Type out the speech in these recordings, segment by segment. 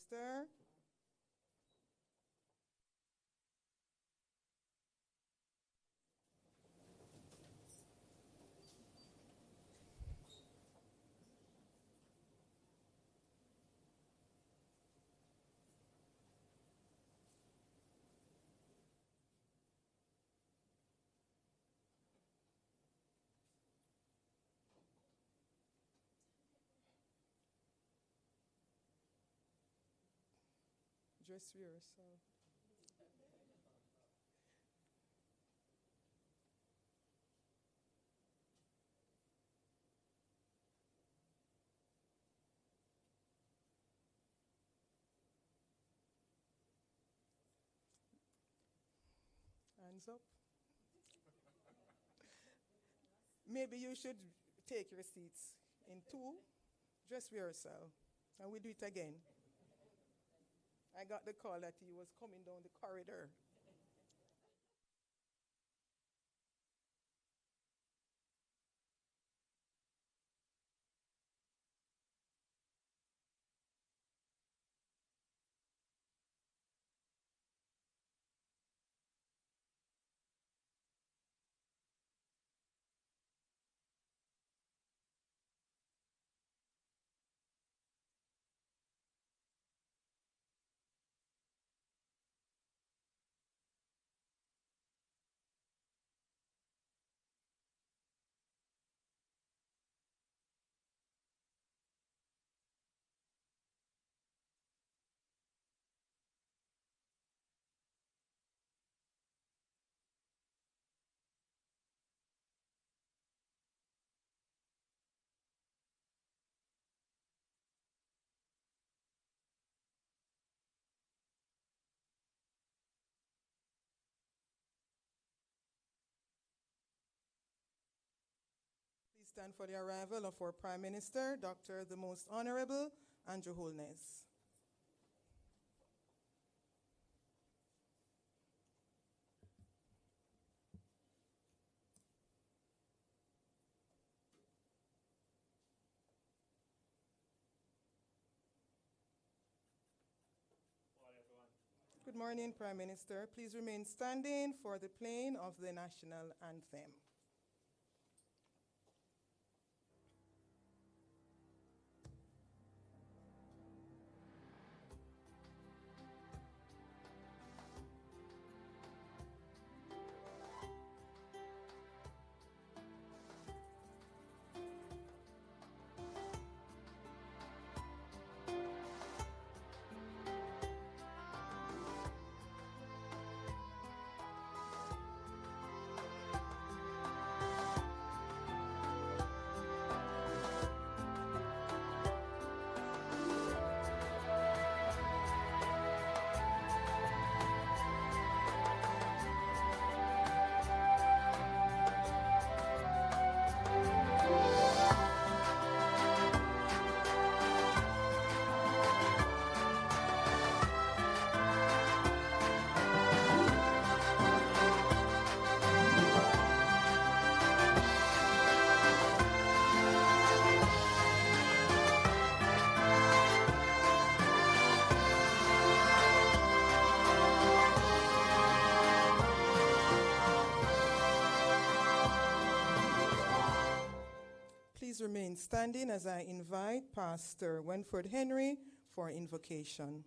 Minister. Dress rehearsal. Hands up. Maybe you should take your seats in two. Dress rehearsal. And we do it again. I got the call that he was coming down the corridor. Please stand for the arrival of our Prime Minister, Dr. the Most Honorable Andrew Holness. Good morning, Prime Minister. Please remain standing for the playing of the national anthem. Please remain standing as I invite Pastor Wenford Henry for invocation.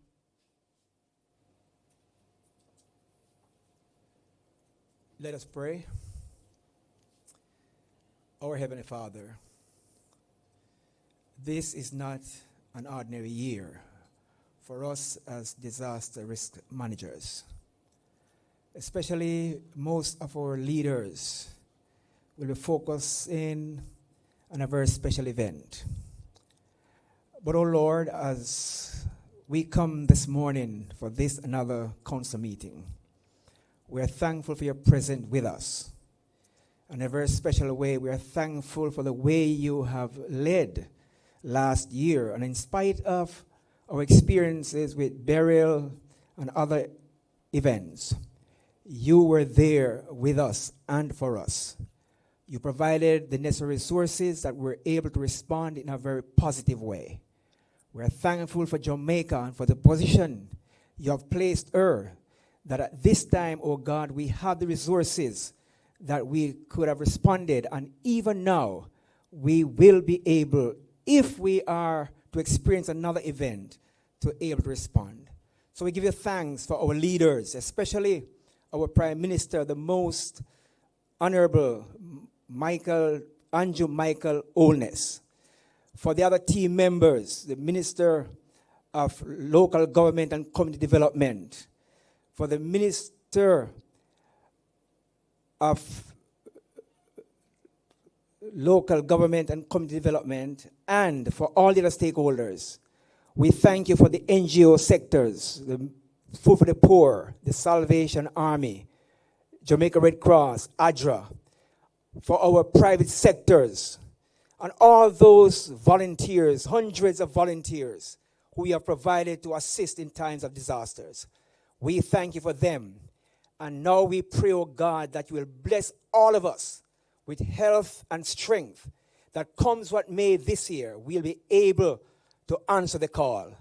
Let us pray. Our Heavenly Father, this is not an ordinary year for us as disaster risk managers. Especially most of our leaders will be focusing on a very special event. But, oh Lord, as we come this morning for this another council meeting, we are thankful for your presence with us. In a very special way, we are thankful for the way you have led last year. And in spite of our experiences with burial and other events, you were there with us and for us. You provided the necessary resources that we're able to respond in a very positive way. We are thankful for Jamaica and for the position you have placed her, that at this time, oh God, we have the resources that we could have responded, and even now, we will be able, if we are to experience another event, to be able to respond. So we give you thanks for our leaders, especially our Prime Minister, the most Honorable Andrew Holness, for the other team members, the Minister of Local Government and Community Development, for the Minister of Local Government and Community Development, and for all the other stakeholders. We thank you for the NGO sectors, the Food for the Poor, the Salvation Army, Jamaica Red Cross, ADRA, for our private sectors, and all those volunteers, hundreds of volunteers, who you have provided to assist in times of disasters. We thank you for them. And now we pray, oh God, that you will bless all of us with health and strength, that comes what may this year, we'll be able to answer the call.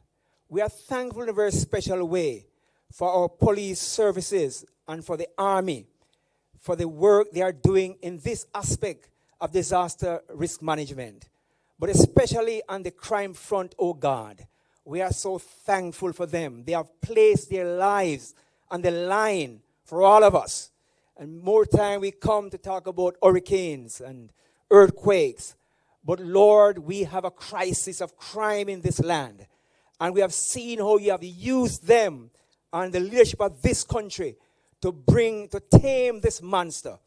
We are thankful in a very special way for our police services and for the army, for the work they are doing in this aspect of disaster risk management. But especially on the crime front, oh God, we are so thankful for them. They have placed their lives on the line for all of us. And more time we come to talk about hurricanes and earthquakes. But Lord, we have a crisis of crime in this land. And we have seen how you have used them and the leadership of this country to tame this monster.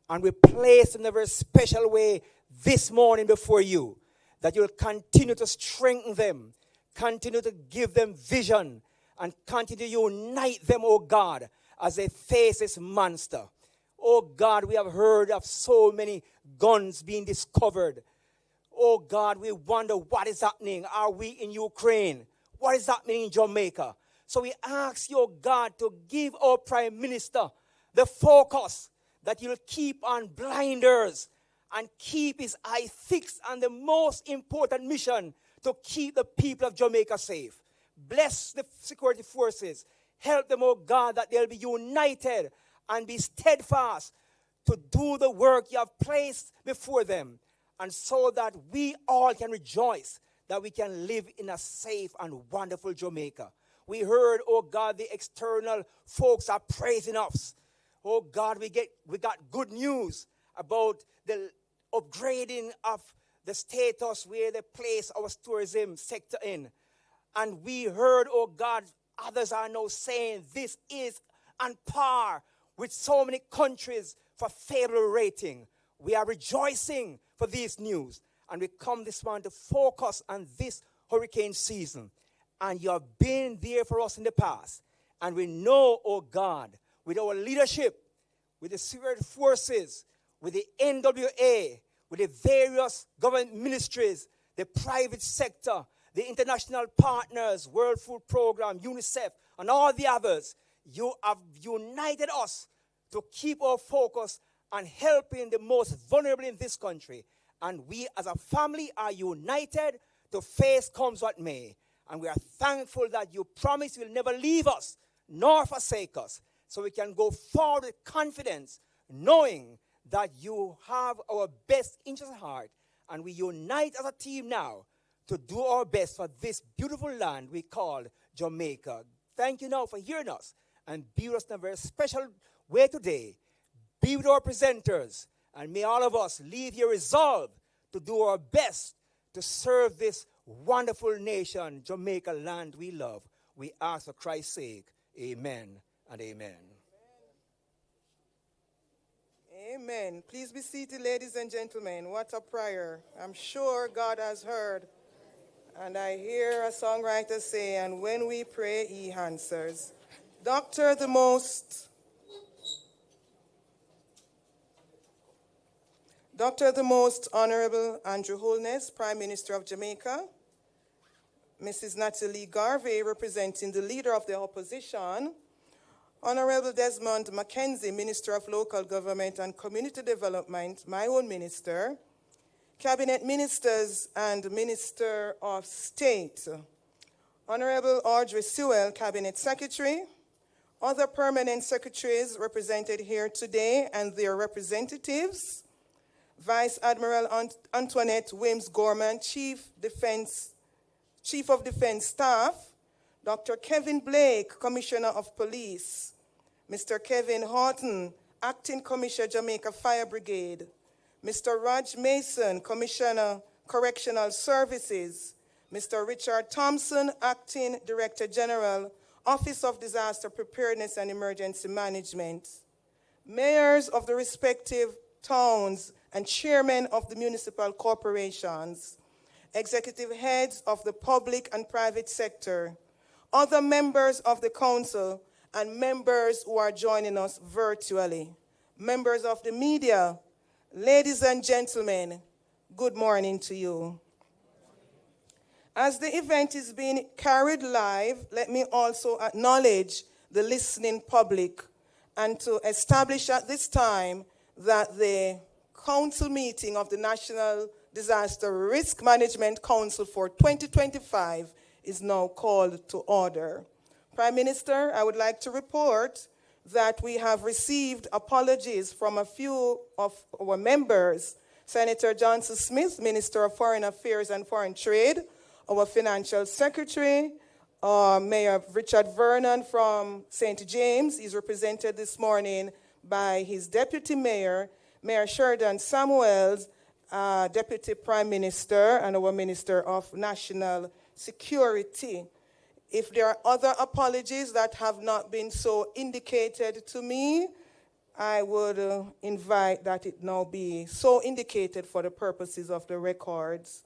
And we place in a very special way this morning before you, that you'll continue to strengthen them, continue to give them vision, and continue to unite them, oh God, as they face this monster. Oh God, we have heard of so many guns being discovered. Oh God, we wonder what is happening. Are we in Ukraine? What is happening in Jamaica? So we ask you, oh God, to give our Prime Minister the focus, that you'll keep on blinders and keep his eye fixed on the most important mission, to keep the people of Jamaica safe. Bless the security forces. Help them, oh God, that they'll be united and be steadfast to do the work you have placed before them, and so that we all can rejoice that we can live in a safe and wonderful Jamaica. We heard, oh God, the external folks are praising us. Oh God, we got good news about the upgrading of the status where they place our tourism sector in. And we heard, oh God, others are now saying this is on par with so many countries for favorable rating. We are rejoicing for this news. And we come this morning to focus on this hurricane season. And you have been there for us in the past. And we know, oh God, with our leadership, with the security forces, with the NWA, with the various government ministries, the private sector, the international partners, World Food Program, UNICEF, and all the others, you have united us to keep our focus on helping the most vulnerable in this country. And we as a family are united to face comes what may. And we are thankful that you promise you will never leave us nor forsake us. So we can go forward with confidence, knowing that you have our best interest at heart. And we unite as a team now to do our best for this beautiful land we call Jamaica. Thank you now for hearing us, and be with us in a very special way today. Be with our presenters, and may all of us leave here resolved to do our best to serve this wonderful nation, Jamaica land we love. We ask for Christ's sake. Amen and amen. Amen. Please be seated, ladies and gentlemen. What a prayer. I'm sure God has heard. And I hear a songwriter say, and when we pray, he answers. Dr. the Most Honorable Andrew Holness, Prime Minister of Jamaica, Mrs. Natalie Garvey, representing the Leader of the Opposition, Honorable Desmond Mackenzie, Minister of Local Government and Community Development, my own minister, Cabinet Ministers and Minister of State, Honorable Audrey Sewell, Cabinet Secretary. Other permanent secretaries represented here today and their representatives. Vice Admiral Antoinette Wims-Gorman, Chief of Defense Staff. Dr. Kevin Blake, Commissioner of Police. Mr. Kevin Horton, Acting Commissioner, Jamaica Fire Brigade. Mr. Raj Mason, Commissioner, Correctional Services. Mr. Richard Thompson, Acting Director General, Office of Disaster Preparedness and Emergency Management. Mayors of the respective towns and chairmen of the municipal corporations. Executive heads of the public and private sector. Other members of the council and members who are joining us virtually. Members of the media, ladies and gentlemen, good morning to you. As the event is being carried live, let me also acknowledge the listening public and to establish at this time that the council meeting of the National Disaster Risk Management Council for 2025 is now called to order. Prime Minister, I would like to report that we have received apologies from a few of our members. Senator Johnson Smith, Minister of Foreign Affairs and Foreign Trade, our Financial Secretary, Mayor Richard Vernon from St. James. He's represented this morning by his Deputy Mayor, Mayor Sheridan Samuels, Deputy Prime Minister, and our Minister of National Security. If there are other apologies that have not been so indicated to me, I would invite that it now be so indicated for the purposes of the records.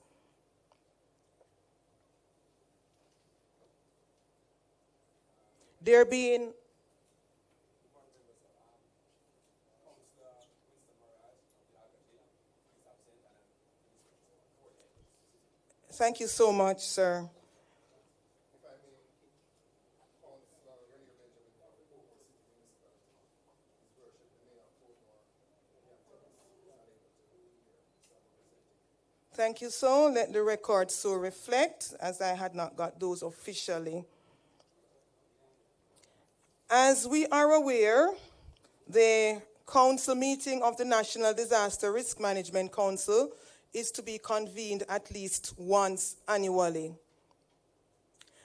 There being Thank you so much, sir. Thank you, so let the record so reflect, as I had not got those officially. As we are aware, the council meeting of the National Disaster Risk Management Council is to be convened at least once annually.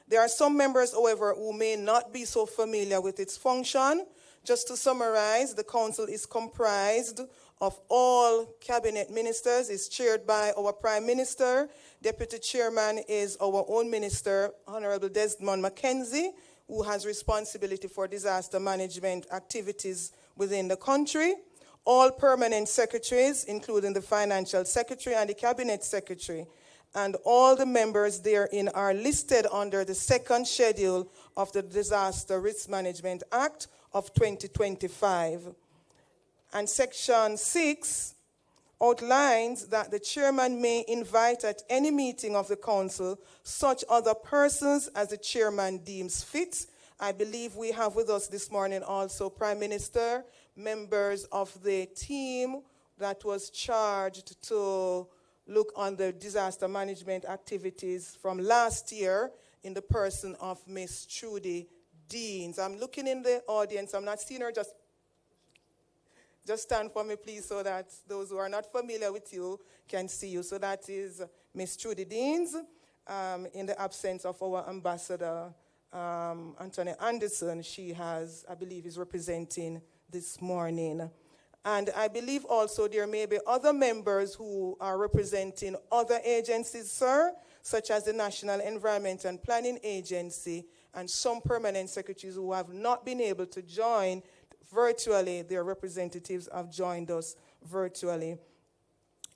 There are some members, however, who may not be so familiar with its function. Just to summarize, the council is comprised of all cabinet ministers, is chaired by our Prime Minister. Deputy Chairman is our own Minister, Honorable Desmond Mackenzie, who has responsibility for disaster management activities within the country. All permanent secretaries, including the Financial Secretary and the Cabinet Secretary, and all the members therein are listed under the second schedule of the Disaster Risk Management Act of 2025. And Section 6 outlines that the chairman may invite at any meeting of the council such other persons as the chairman deems fit. I believe we have with us this morning also Prime Minister, members of the team that was charged to look on the disaster management activities from last year in the person of Miss Trudy Deans. I'm looking in the audience. I'm not seeing her. Just stand for me, please, so that those who are not familiar with you can see you. So that is Miss Trudy Deans, in the absence of our ambassador, Anthony Anderson. She has, I believe, is representing this morning. And I believe also there may be other members who are representing other agencies, sir, such as the National Environment and Planning Agency, and some permanent secretaries who have not been able to join virtually. Their representatives have joined us virtually.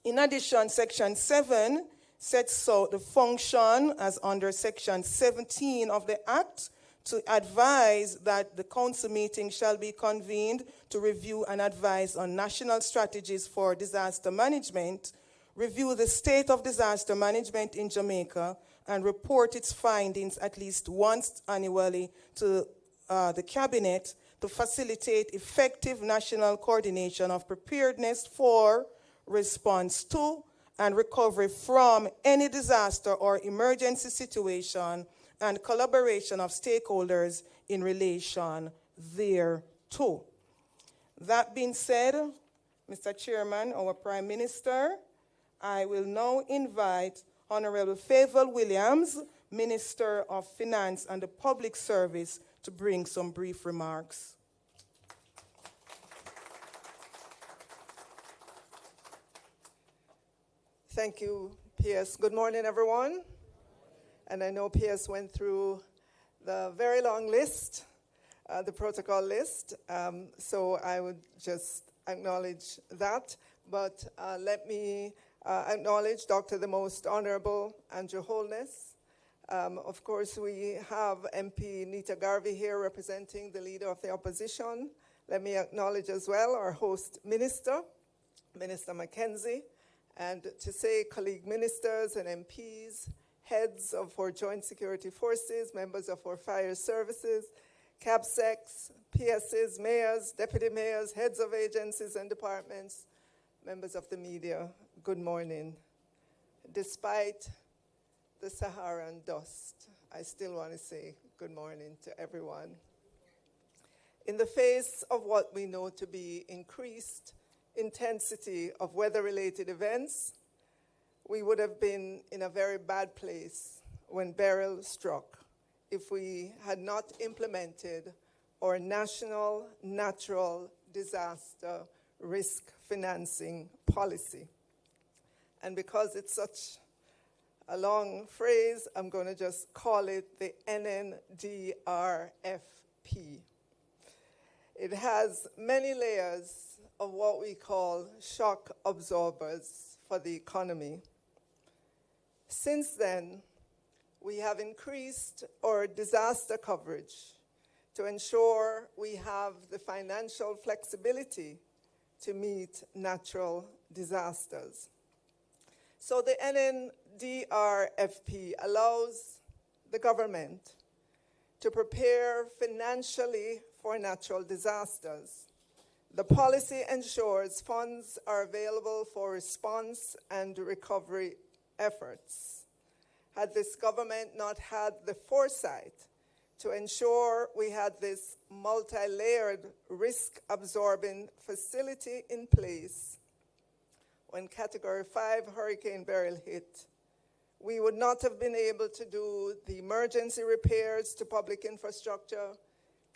In addition, Section 7 sets out the function as under Section 17 of the Act to advise that the council meeting shall be convened to review and advise on national strategies for disaster management, review the state of disaster management in Jamaica, and report its findings at least once annually to the Cabinet to facilitate effective national coordination of preparedness for, response to, and recovery from any disaster or emergency situation, and collaboration of stakeholders in relation thereto. That being said, Mr. Chairman, our Prime Minister, I will now invite Honorable Favour Williams, Minister of Finance and the Public Service, to bring some brief remarks. Thank you, PS. Good morning, everyone. And I know PS went through the very long list, the protocol list, so I would just acknowledge that. But let me acknowledge Dr. the Most Honorable Andrew Holness. Of course, we have MP Nita Garvey here representing the Leader of the Opposition. Let me acknowledge as well our host minister, Minister Mackenzie, and to say colleague ministers and MPs, heads of our joint security forces, members of our fire services, CABSECs, PSs, mayors, deputy mayors, heads of agencies and departments, members of the media, good morning. Despite the Saharan dust, I still want to say good morning to everyone. In the face of what we know to be increased intensity of weather-related events, we would have been in a very bad place when Beryl struck if we had not implemented our national natural disaster risk financing policy. And because it's such a long phrase, I'm going to just call it the NNDRFP. It has many layers of what we call shock absorbers for the economy. Since then, we have increased our disaster coverage to ensure we have the financial flexibility to meet natural disasters. So the NNDRFP allows the government to prepare financially for natural disasters. The policy ensures funds are available for response and recovery efforts. Had this government not had the foresight to ensure we had this multi-layered risk-absorbing facility in place, when Category 5 Hurricane Beryl hit, we would not have been able to do the emergency repairs to public infrastructure,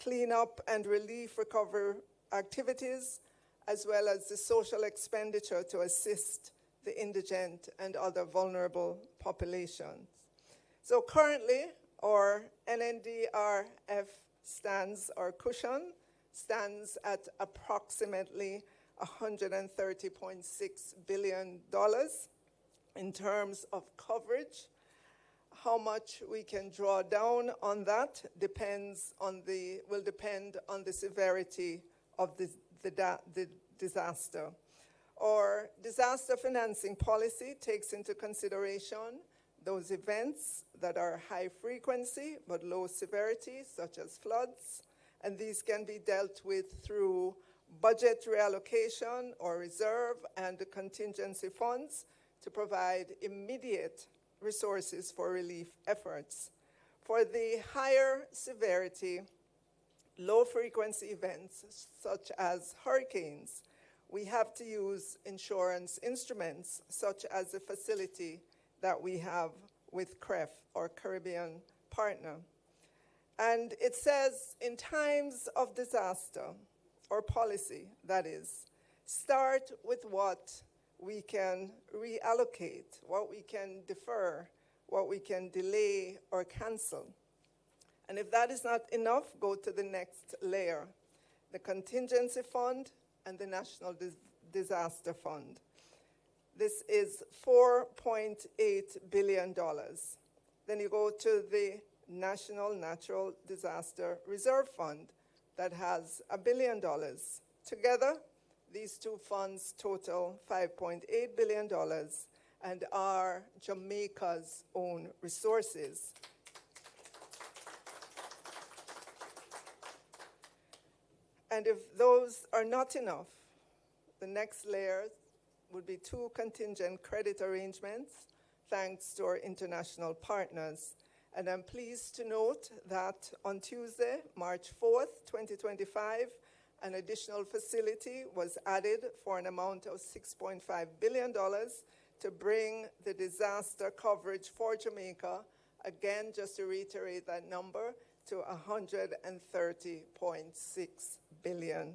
cleanup and relief recovery activities, as well as the social expenditure to assist the indigent and other vulnerable populations. So currently, our NNDRF cushion stands at approximately $130.6 billion in terms of coverage. How much we can draw down on that will depend on the severity of the disaster. Our disaster financing policy takes into consideration those events that are high frequency but low severity, such as floods, and these can be dealt with through budget reallocation or reserve and contingency funds to provide immediate resources for relief efforts. For the higher severity, low frequency events such as hurricanes, we have to use insurance instruments such as the facility that we have with CREF, our Caribbean partner. And it says in times of disaster, or policy that is, start with what we can reallocate, what we can defer, what we can delay or cancel. And if that is not enough, go to the next layer, the contingency fund and the National Disaster Fund. This is $4.8 billion. Then you go to the National Natural Disaster Reserve Fund that has $1 billion. Together, these two funds total $5.8 billion and are Jamaica's own resources. And if those are not enough, the next layer would be two contingent credit arrangements, thanks to our international partners. And I'm pleased to note that on Tuesday, March 4th, 2025, an additional facility was added for an amount of $6.5 billion to bring the disaster coverage for Jamaica, again, just to reiterate that number, to $130.6 billion.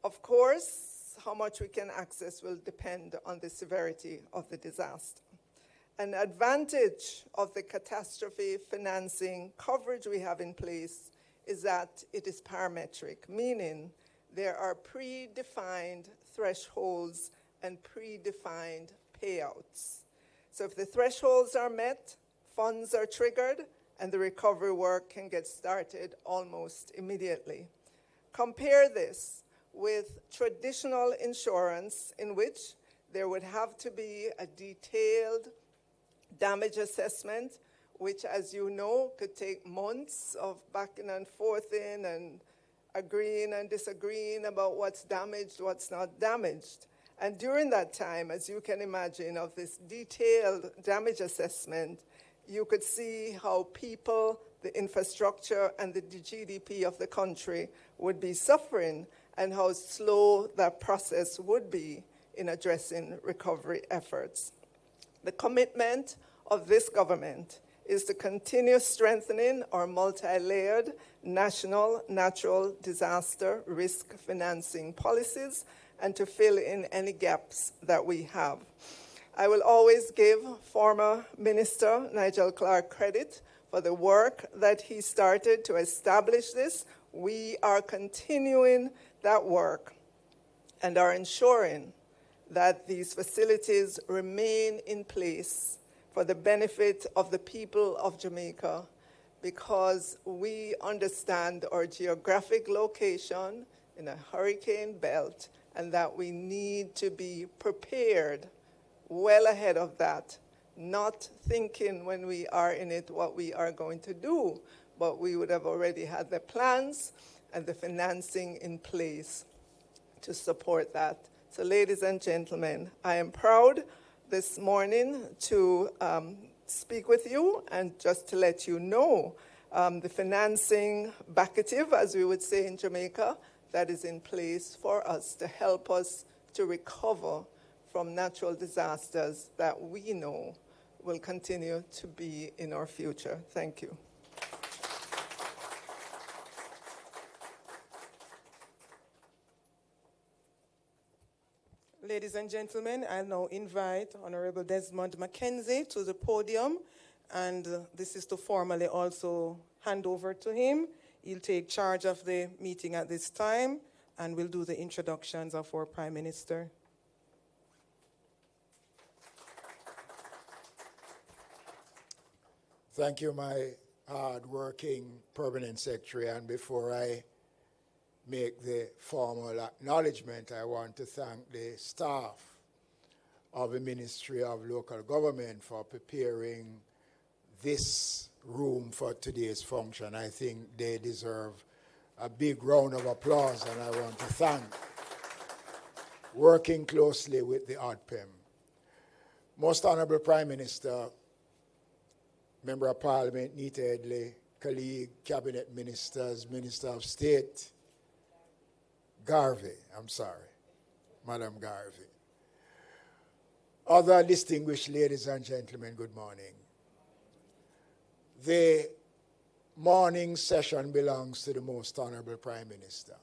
Of course, how much we can access will depend on the severity of the disaster. An advantage of the catastrophe financing coverage we have in place is that it is parametric, meaning there are predefined thresholds and predefined payouts. So if the thresholds are met, funds are triggered, and the recovery work can get started almost immediately. Compare this with traditional insurance, in which there would have to be a detailed damage assessment, which, as you know, could take months of backing and forthing and agreeing and disagreeing about what's damaged, what's not damaged. And during that time, as you can imagine, of this detailed damage assessment, you could see how people, the infrastructure, and the GDP of the country would be suffering, and how slow that process would be in addressing recovery efforts. The commitment of this government is to continue strengthening our multi-layered national natural disaster risk financing policies and to fill in any gaps that we have. I will always give former Minister Nigel Clark credit for the work that he started to establish this. We are continuing that work and are ensuring that these facilities remain in place for the benefit of the people of Jamaica, because we understand our geographic location in a hurricane belt and that we need to be prepared well ahead of that, not thinking when we are in it what we are going to do, but we would have already had the plans and the financing in place to support that. So ladies and gentlemen, I am proud this morning to speak with you and just to let you know the financing backative, as we would say in Jamaica, that is in place for us to help us to recover from natural disasters that we know will continue to be in our future. Thank you. Ladies and gentlemen, I now invite Honorable Desmond Mackenzie to the podium, and this is to formally also hand over to him. He'll take charge of the meeting at this time, and we'll do the introductions of our Prime Minister. Thank you, my hard-working Permanent Secretary, and before I make the formal acknowledgement, I want to thank the staff of the Ministry of Local Government for preparing this room for today's function. I think they deserve a big round of applause, and I want to thank working closely with the ADPEM. Most Honorable Prime Minister, Member of Parliament Nita Edley, colleague, Cabinet Ministers, Minister of State, Madam Garvey. Other distinguished ladies and gentlemen, good morning. The morning session belongs to the Most Honorable Prime Minister.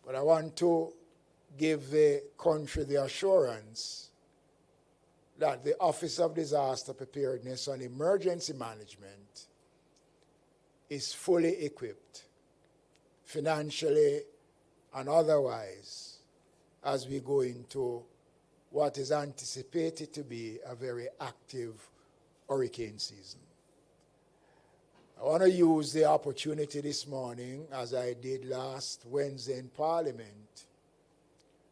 But I want to give the country the assurance that the Office of Disaster Preparedness and Emergency Management is fully equipped, financially and otherwise, as we go into what is anticipated to be a very active hurricane season. I want to use the opportunity this morning, as I did last Wednesday in Parliament,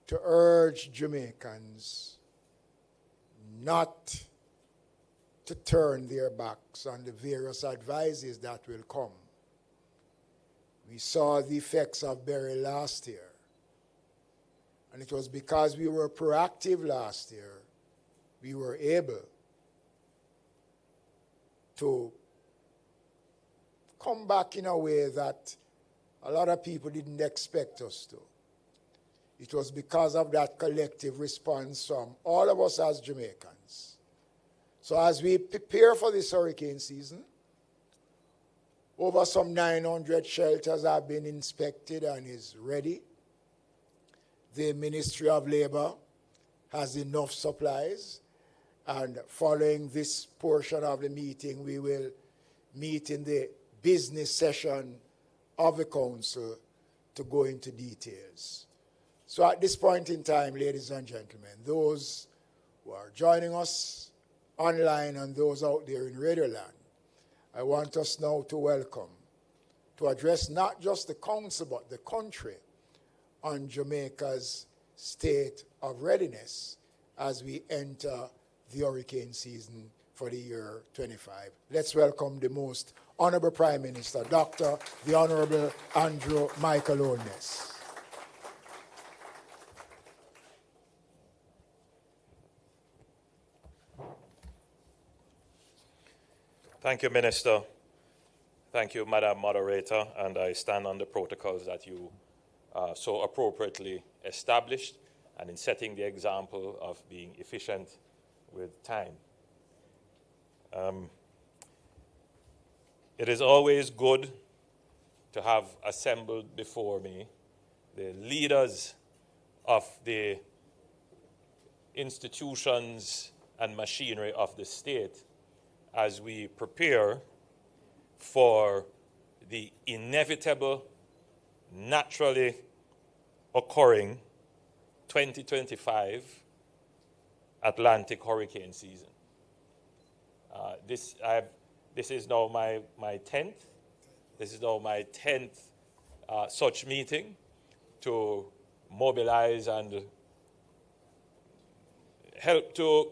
to urge Jamaicans not to turn their backs on the various advices that will come. We saw the effects of Berry last year, and it was because we were proactive last year we were able to come back in a way that a lot of people didn't expect us to. It was because of that collective response from all of us as Jamaicans. So as we prepare for this hurricane season, over some 900 shelters have been inspected and is ready. The Ministry of Labour has enough supplies, and following this portion of the meeting, we will meet in the business session of the council to go into details. So at this point in time, ladies and gentlemen, those who are joining us online and those out there in Radio Land, I want us now to welcome, to address not just the council but the country on Jamaica's state of readiness as we enter the hurricane season for the year 25. Let's welcome the most Honorable Prime Minister, Dr. the Honorable Andrew Michael Holness. Thank you, Minister. Thank you, Madam Moderator, and I stand on the protocols that you so appropriately established and in setting the example of being efficient with time. It is always good to have assembled before me the leaders of the institutions and machinery of the state as we prepare for the inevitable, naturally occurring 2025 Atlantic hurricane season. This is now my 10th. This is now my 10th such meeting to mobilize and help to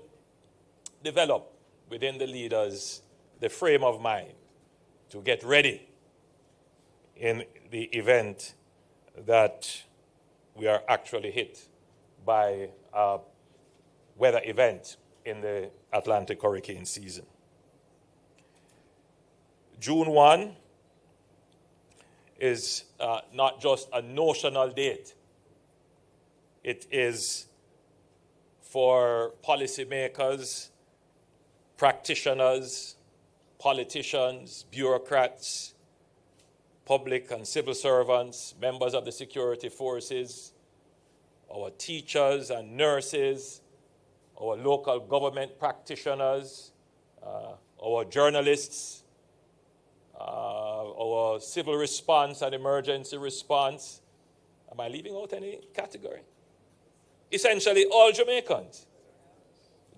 develop within the leaders the frame of mind to get ready in the event that we are actually hit by a weather event in the Atlantic hurricane season. June 1 is not just a notional date. It is for policymakers, practitioners, politicians, bureaucrats, public and civil servants, members of the security forces, our teachers and nurses, our local government practitioners, our journalists, our civil response and emergency response. Am I leaving out any category? Essentially all Jamaicans.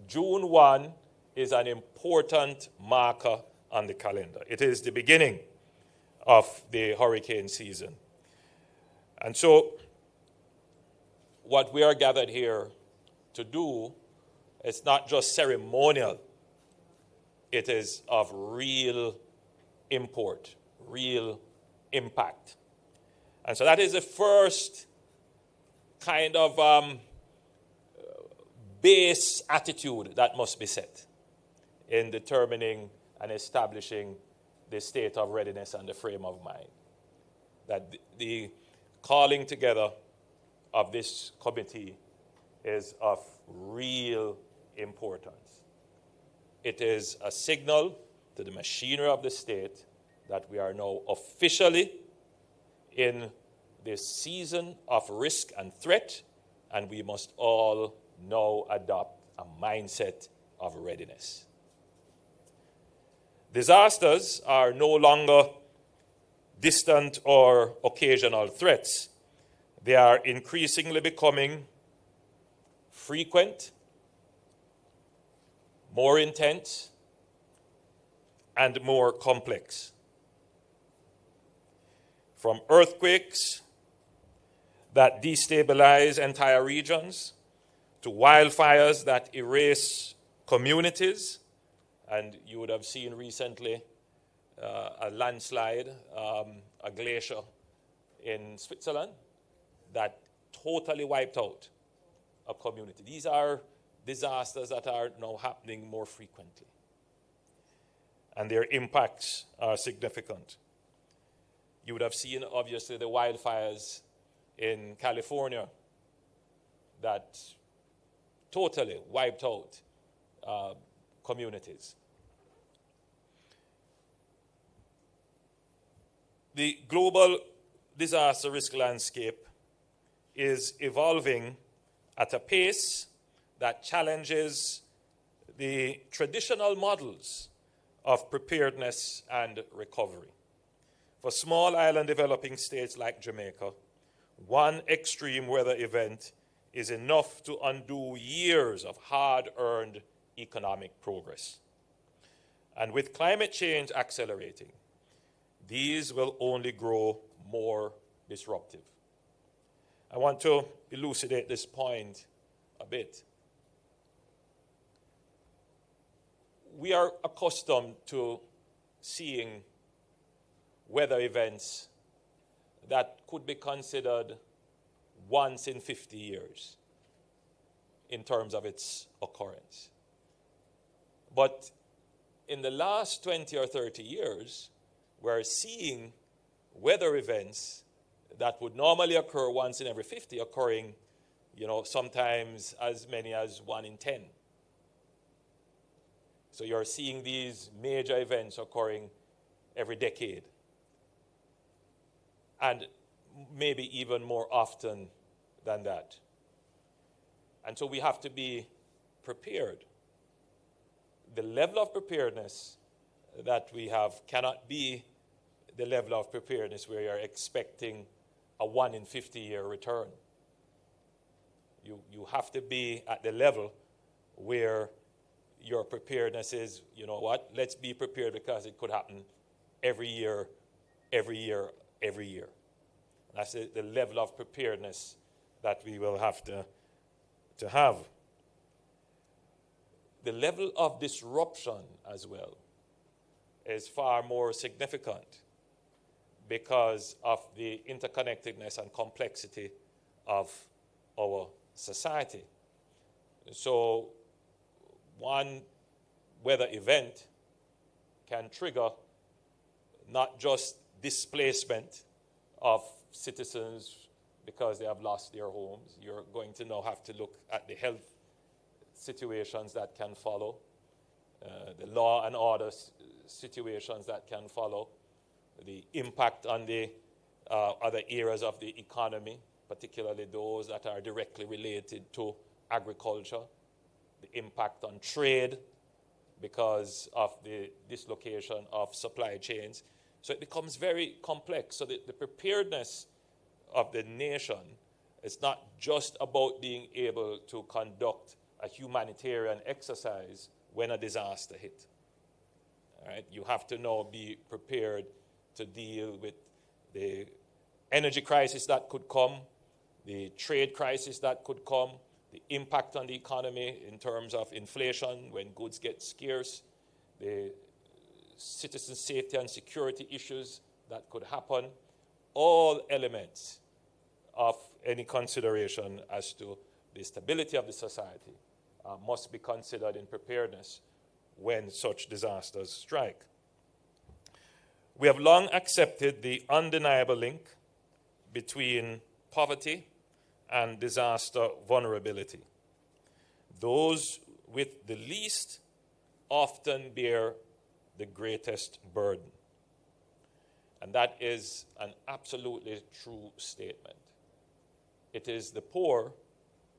June 1 is an important marker on the calendar. It is the beginning of the hurricane season. And so what we are gathered here to do is not just ceremonial. It is of real import, real impact. And so that is the first kind of base attitude that must be set in determining and establishing the state of readiness and the frame of mind. That the calling together of this committee is of real importance. It is a signal to the machinery of the state that we are now officially in this season of risk and threat, and we must all now adopt a mindset of readiness. Disasters are no longer distant or occasional threats. They are increasingly becoming frequent, more intense, and more complex. From earthquakes that destabilize entire regions to wildfires that erase communities. And you would have seen recently a landslide, a glacier in Switzerland that totally wiped out a community. These are disasters that are now happening more frequently. And their impacts are significant. You would have seen, obviously, the wildfires in California that totally wiped out communities. The global disaster risk landscape is evolving at a pace that challenges the traditional models of preparedness and recovery. For small island developing states like Jamaica, one extreme weather event is enough to undo years of hard-earned economic progress. And with climate change accelerating, these will only grow more disruptive. I want to elucidate this point a bit. We are accustomed to seeing weather events that could be considered once in 50 years in terms of its occurrence. But in the last 20 or 30 years, we're seeing weather events that would normally occur once in every 50 occurring, sometimes as many as 1 in 10. So you're seeing these major events occurring every decade. And maybe even more often than that. And so we have to be prepared. The level of preparedness that we have cannot be the level of preparedness where you're expecting a 1 in 50 year return. You have to be at the level where your preparedness is, let's be prepared because it could happen every year. That's the level of preparedness that we will have to have. The level of disruption as well is far more significant because of the interconnectedness and complexity of our society. So one weather event can trigger not just displacement of citizens because they have lost their homes. You're going to now have to look at the health situations that can follow, the law and order situations that can follow, the impact on the other areas of the economy, particularly those that are directly related to agriculture, the impact on trade because of the dislocation of supply chains. So it becomes very complex. So the preparedness of the nation is not just about being able to conduct a humanitarian exercise when a disaster hit. All right? You have to now be prepared to deal with the energy crisis that could come, the trade crisis that could come, the impact on the economy in terms of inflation when goods get scarce, the citizen safety and security issues that could happen, all elements of any consideration as to the stability of the society must be considered in preparedness when such disasters strike. We have long accepted the undeniable link between poverty and disaster vulnerability. Those with the least often bear the greatest burden. And that is an absolutely true statement. It is the poor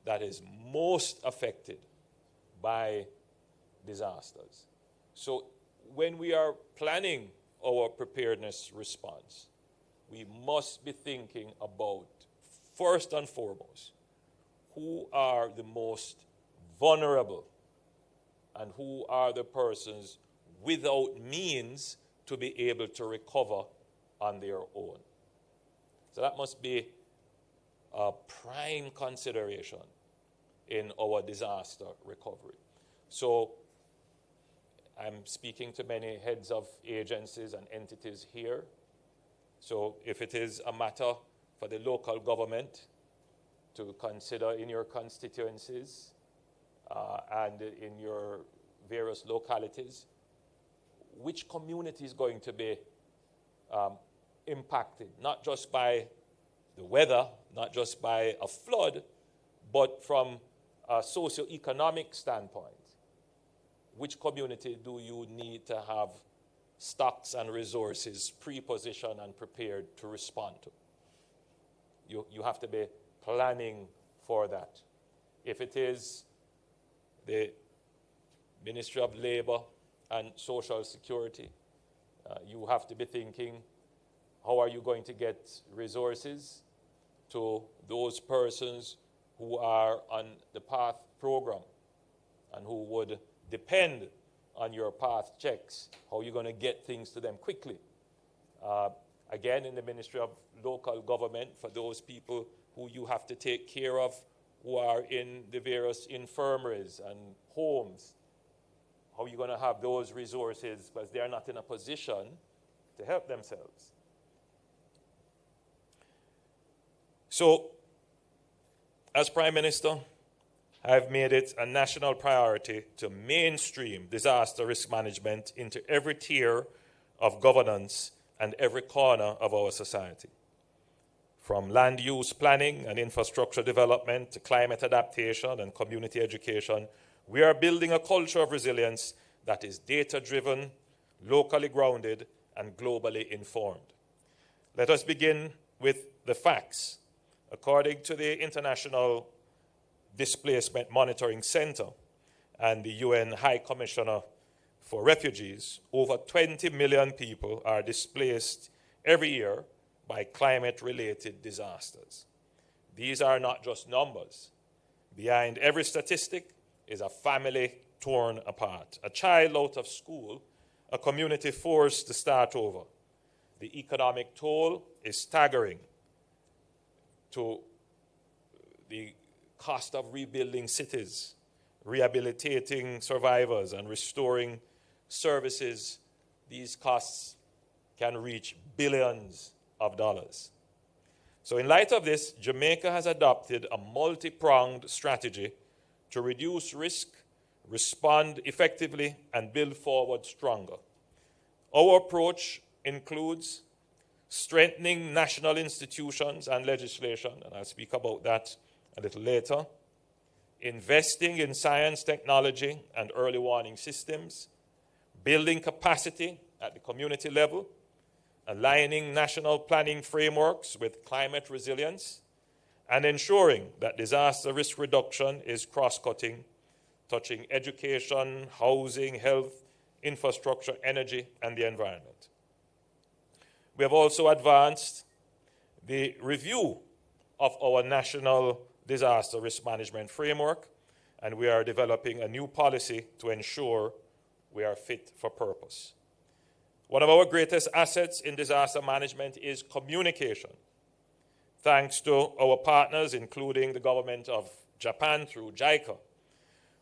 that is most affected by disasters. So when we are planning our preparedness response, we must be thinking about, first and foremost, who are the most vulnerable and who are the persons without means to be able to recover on their own. So that must be a prime consideration in our disaster recovery. So I'm speaking to many heads of agencies and entities here. So if it is a matter for the local government to consider in your constituencies, and in your various localities, which community is going to be impacted, not just by the weather, not just by a flood, but from a socioeconomic standpoint. Which community do you need to have stocks and resources pre-positioned and prepared to respond to? You have to be planning for that. If it is the Ministry of Labor and Social Security, you have to be thinking, how are you going to get resources to those persons who are on the PATH program and who would depend on your PATH checks? How are you going to get things to them quickly? Again, in the Ministry of Local Government, for those people who you have to take care of who are in the various infirmaries and homes, how are you going to have those resources because they're not in a position to help themselves? So, as Prime Minister, I've made it a national priority to mainstream disaster risk management into every tier of governance and every corner of our society. From land use planning and infrastructure development to climate adaptation and community education, we are building a culture of resilience that is data-driven, locally grounded, and globally informed. Let us begin with the facts. According to the International Displacement Monitoring Center and the UN High Commissioner for Refugees, over 20 million people are displaced every year by climate-related disasters. These are not just numbers. Behind every statistic is a family torn apart, a child out of school, a community forced to start over. The economic toll is staggering to the cost of rebuilding cities, rehabilitating survivors, and restoring services. These costs can reach billions of dollars. So in light of this, Jamaica has adopted a multi-pronged strategy to reduce risk, respond effectively, and build forward stronger. Our approach includes strengthening national institutions and legislation, and I'll speak about that a little later, investing in science, technology, and early warning systems, building capacity at the community level, aligning national planning frameworks with climate resilience, and ensuring that disaster risk reduction is cross-cutting, touching education, housing, health, infrastructure, energy, and the environment. We have also advanced the review of our national disaster risk management framework, and we are developing a new policy to ensure we are fit for purpose. One of our greatest assets in disaster management is communication. Thanks to our partners, including the government of Japan through JICA,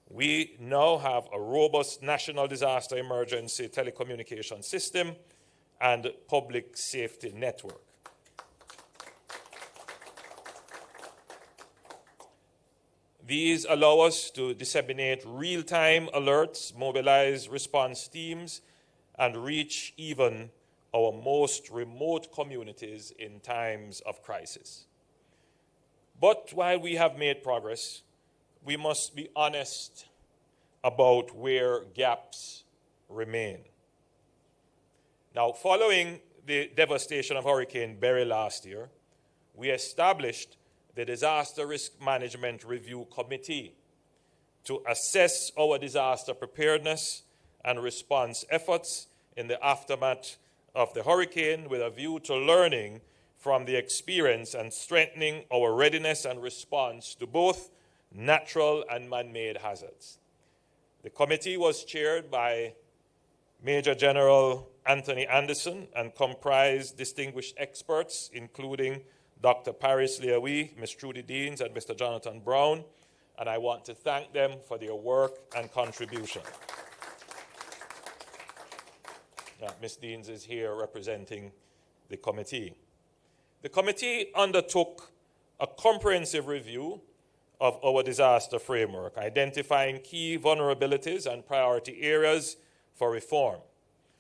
we now have a robust national disaster emergency telecommunication system and public safety network. These allow us to disseminate real-time alerts, mobilize response teams, and reach even our most remote communities in times of crisis. But while we have made progress, we must be honest about where gaps remain. Now, following the devastation of Hurricane Berry last year, we established the Disaster Risk Management Review Committee to assess our disaster preparedness and response efforts in the aftermath of the hurricane with a view to learning from the experience and strengthening our readiness and response to both natural and man-made hazards. The committee was chaired by Major General Anthony Anderson and comprised distinguished experts, including Dr. Paris Leahy, Ms. Trudy Deans, and Mr. Jonathan Brown, and I want to thank them for their work and contribution. Ms. Deans is here representing the committee. The committee undertook a comprehensive review of our disaster framework, identifying key vulnerabilities and priority areas for reform,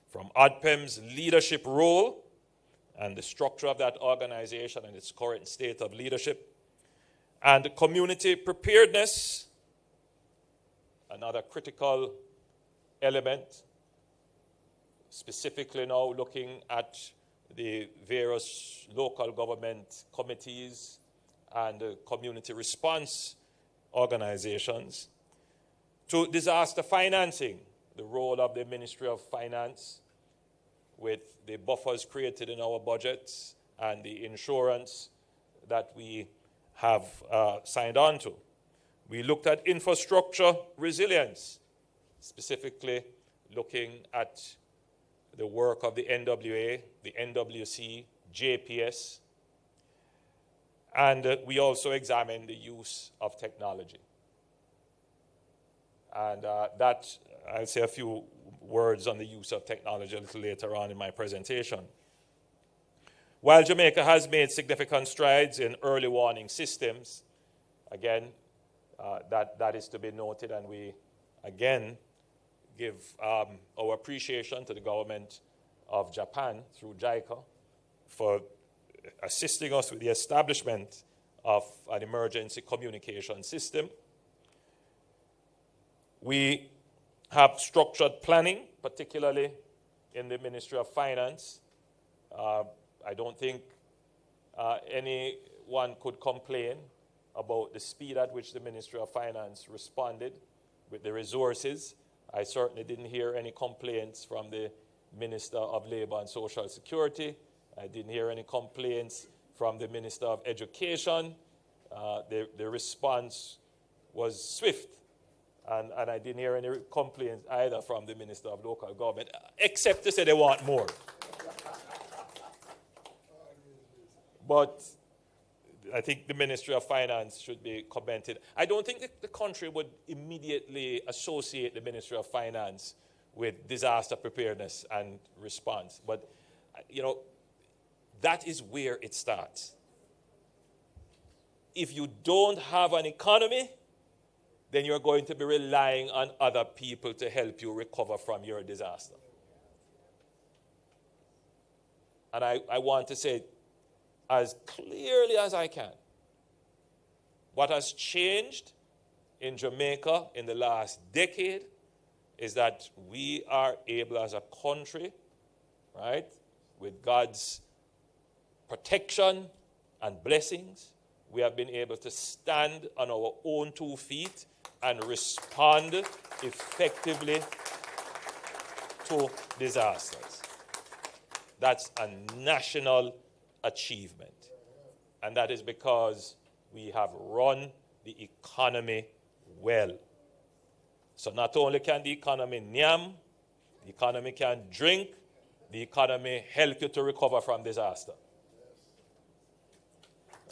from ADPEM's leadership role and the structure of that organization and its current state of leadership, and community preparedness, another critical element, specifically now looking at the various local government committees and community response organizations, to disaster financing, the role of the Ministry of Finance with the buffers created in our budgets and the insurance that we have signed on to. We looked at infrastructure resilience, specifically looking at the work of the NWA, the NWC, JPS, and we also examined the use of technology. And that, I'll say a few words on the use of technology a little later on in my presentation. While Jamaica has made significant strides in early warning systems, again, that is to be noted, and we, again, give our appreciation to the government of Japan through JICA for assisting us with the establishment of an emergency communication system. We have structured planning, particularly in the Ministry of Finance. I don't think anyone could complain about the speed at which the Ministry of Finance responded with the resources. I certainly didn't hear any complaints from the Minister of Labour and Social Security. I didn't hear any complaints from the Minister of Education. The response was swift. And I didn't hear any complaints either from the Minister of Local Government, except to say they want more. But I think the Ministry of Finance should be commented. I don't think that the country would immediately associate the Ministry of Finance with disaster preparedness and response. But, you know, that is where it starts. If you don't have an economy, then you're going to be relying on other people to help you recover from your disaster. And I want to say as clearly as I can, what has changed in Jamaica in the last decade is that we are able as a country, right, with God's protection and blessings, we have been able to stand on our own 2 feet and respond effectively to disasters. That's a national achievement. And that is because we have run the economy well. So not only can the economy nyam, the economy can drink, the economy help you to recover from disaster.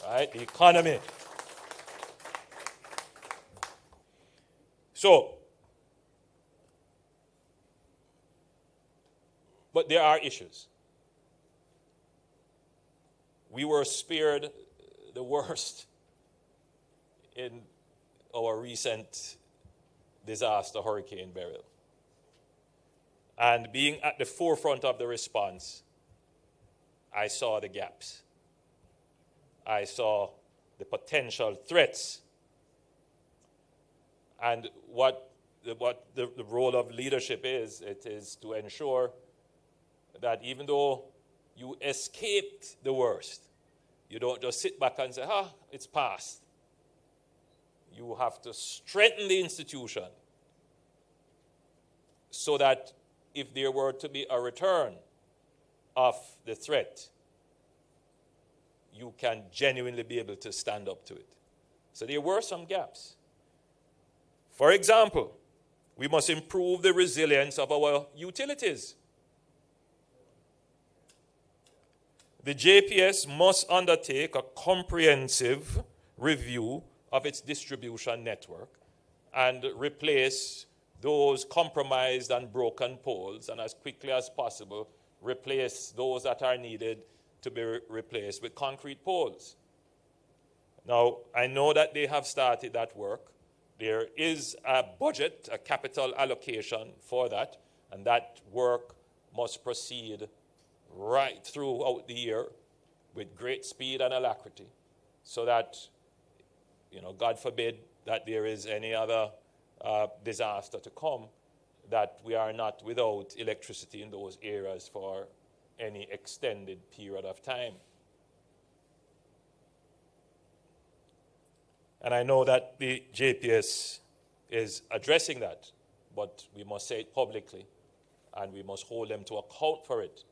Right? The economy. So, but there are issues. We were spared the worst in our recent disaster, Hurricane Beryl. And being at the forefront of the response, I saw the gaps. I saw the potential threats. And what the role of leadership is, it is to ensure that even though you escaped the worst, you don't just sit back and say, it's past. You have to strengthen the institution so that if there were to be a return of the threat, you can genuinely be able to stand up to it. So there were some gaps. For example, we must improve the resilience of our utilities. The JPS must undertake a comprehensive review of its distribution network and replace those compromised and broken poles, and as quickly as possible, replace those that are needed to be replaced with concrete poles. Now, I know that they have started that work. There is a budget, a capital allocation for that, and that work must proceed right throughout the year with great speed and alacrity, so that, God forbid that there is any other disaster to come, that we are not without electricity in those areas for any extended period of time. And I know that the JPS is addressing that, but we must say it publicly, and we must hold them to account for it,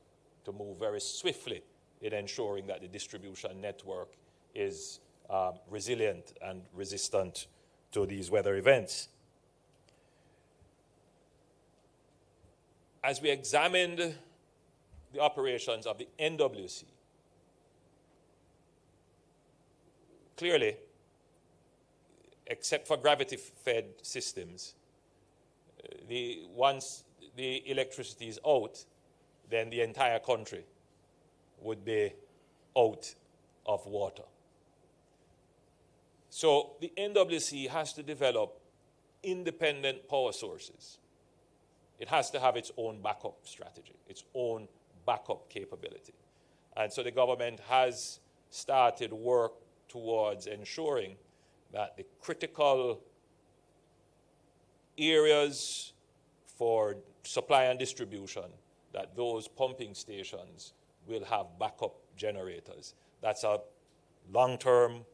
to move very swiftly in ensuring that the distribution network is resilient and resistant to these weather events. As we examined the operations of the NWC, clearly, except for gravity-fed systems, once the electricity is out, then the entire country would be out of water. So the NWC has to develop independent power sources. It has to have its own backup strategy, its own backup capability. And so the government has started work towards ensuring that the critical areas for supply and distribution, that those pumping stations will have backup generators. That's a long-term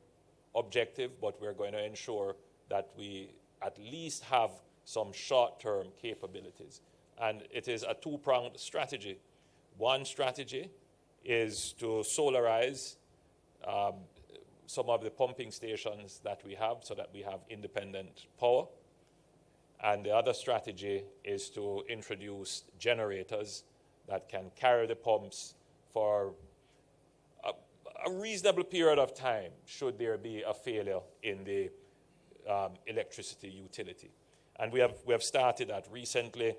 objective, but we're going to ensure that we at least have some short-term capabilities. And it is a two-pronged strategy. One strategy is to solarize some of the pumping stations that we have so that we have independent power. And the other strategy is to introduce generators that can carry the pumps for a reasonable period of time should there be a failure in the electricity utility. And we have started that recently.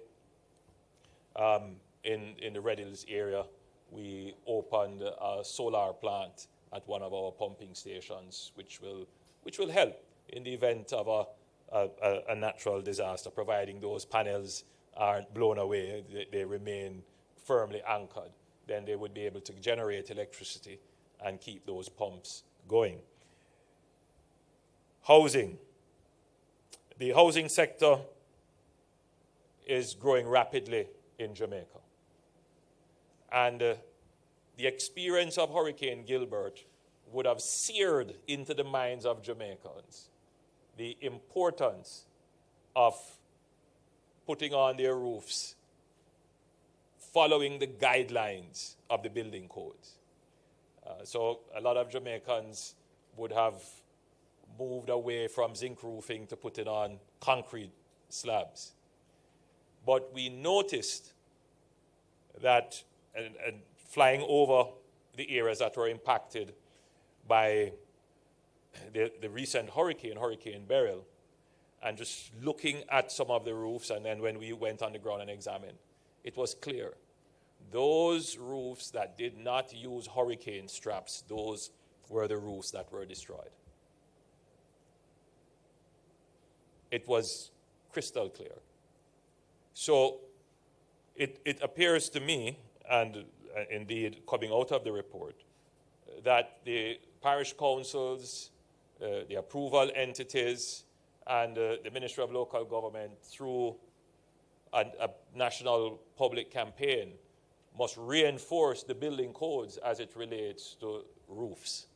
In the Red Hills area, we opened a solar plant at one of our pumping stations, which will help in the event of a natural disaster, providing those panels aren't blown away, they remain firmly anchored. Then they would be able to generate electricity and keep those pumps going. Housing. The housing sector is growing rapidly in Jamaica. And the experience of Hurricane Gilbert would have seared into the minds of Jamaicans the importance of putting on their roofs, following the guidelines of the building codes. So a lot of Jamaicans would have moved away from zinc roofing to putting on concrete slabs. But we noticed that, and flying over the areas that were impacted by the recent Hurricane Beryl, and just looking at some of the roofs, and then when we went on the ground and examined, it was clear. Those roofs that did not use hurricane straps, those were the roofs that were destroyed. It was crystal clear. So it appears to me, and indeed coming out of the report, that the parish councils, the approval entities, and the Ministry of Local Government, through a national public campaign, must reinforce the building codes as it relates to roofs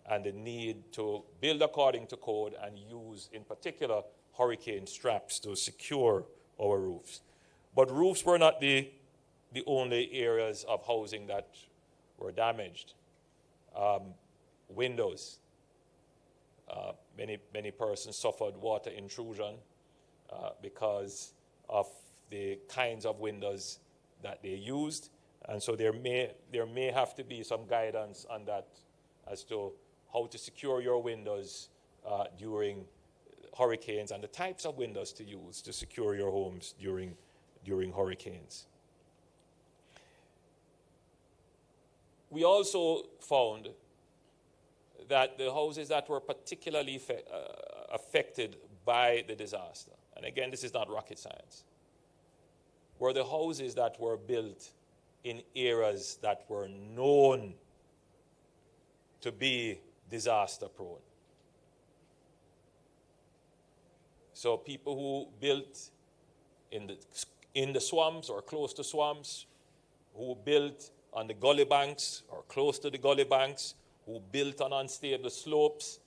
and the need to build according to code and use, in particular, hurricane straps to secure our roofs. But roofs were not the only areas of housing that were damaged. Windows. Many persons suffered water intrusion because of the kinds of windows that they used. And so there may have to be some guidance on that as to how to secure your windows during hurricanes and the types of windows to use to secure your homes during hurricanes. We also found that the houses that were particularly affected by the disaster, and again, this is not rocket science, were the houses that were built in areas that were known to be disaster prone. So people who built in the swamps or close to swamps, who built on the gully banks or close to the gully banks, who built on unstable slopes,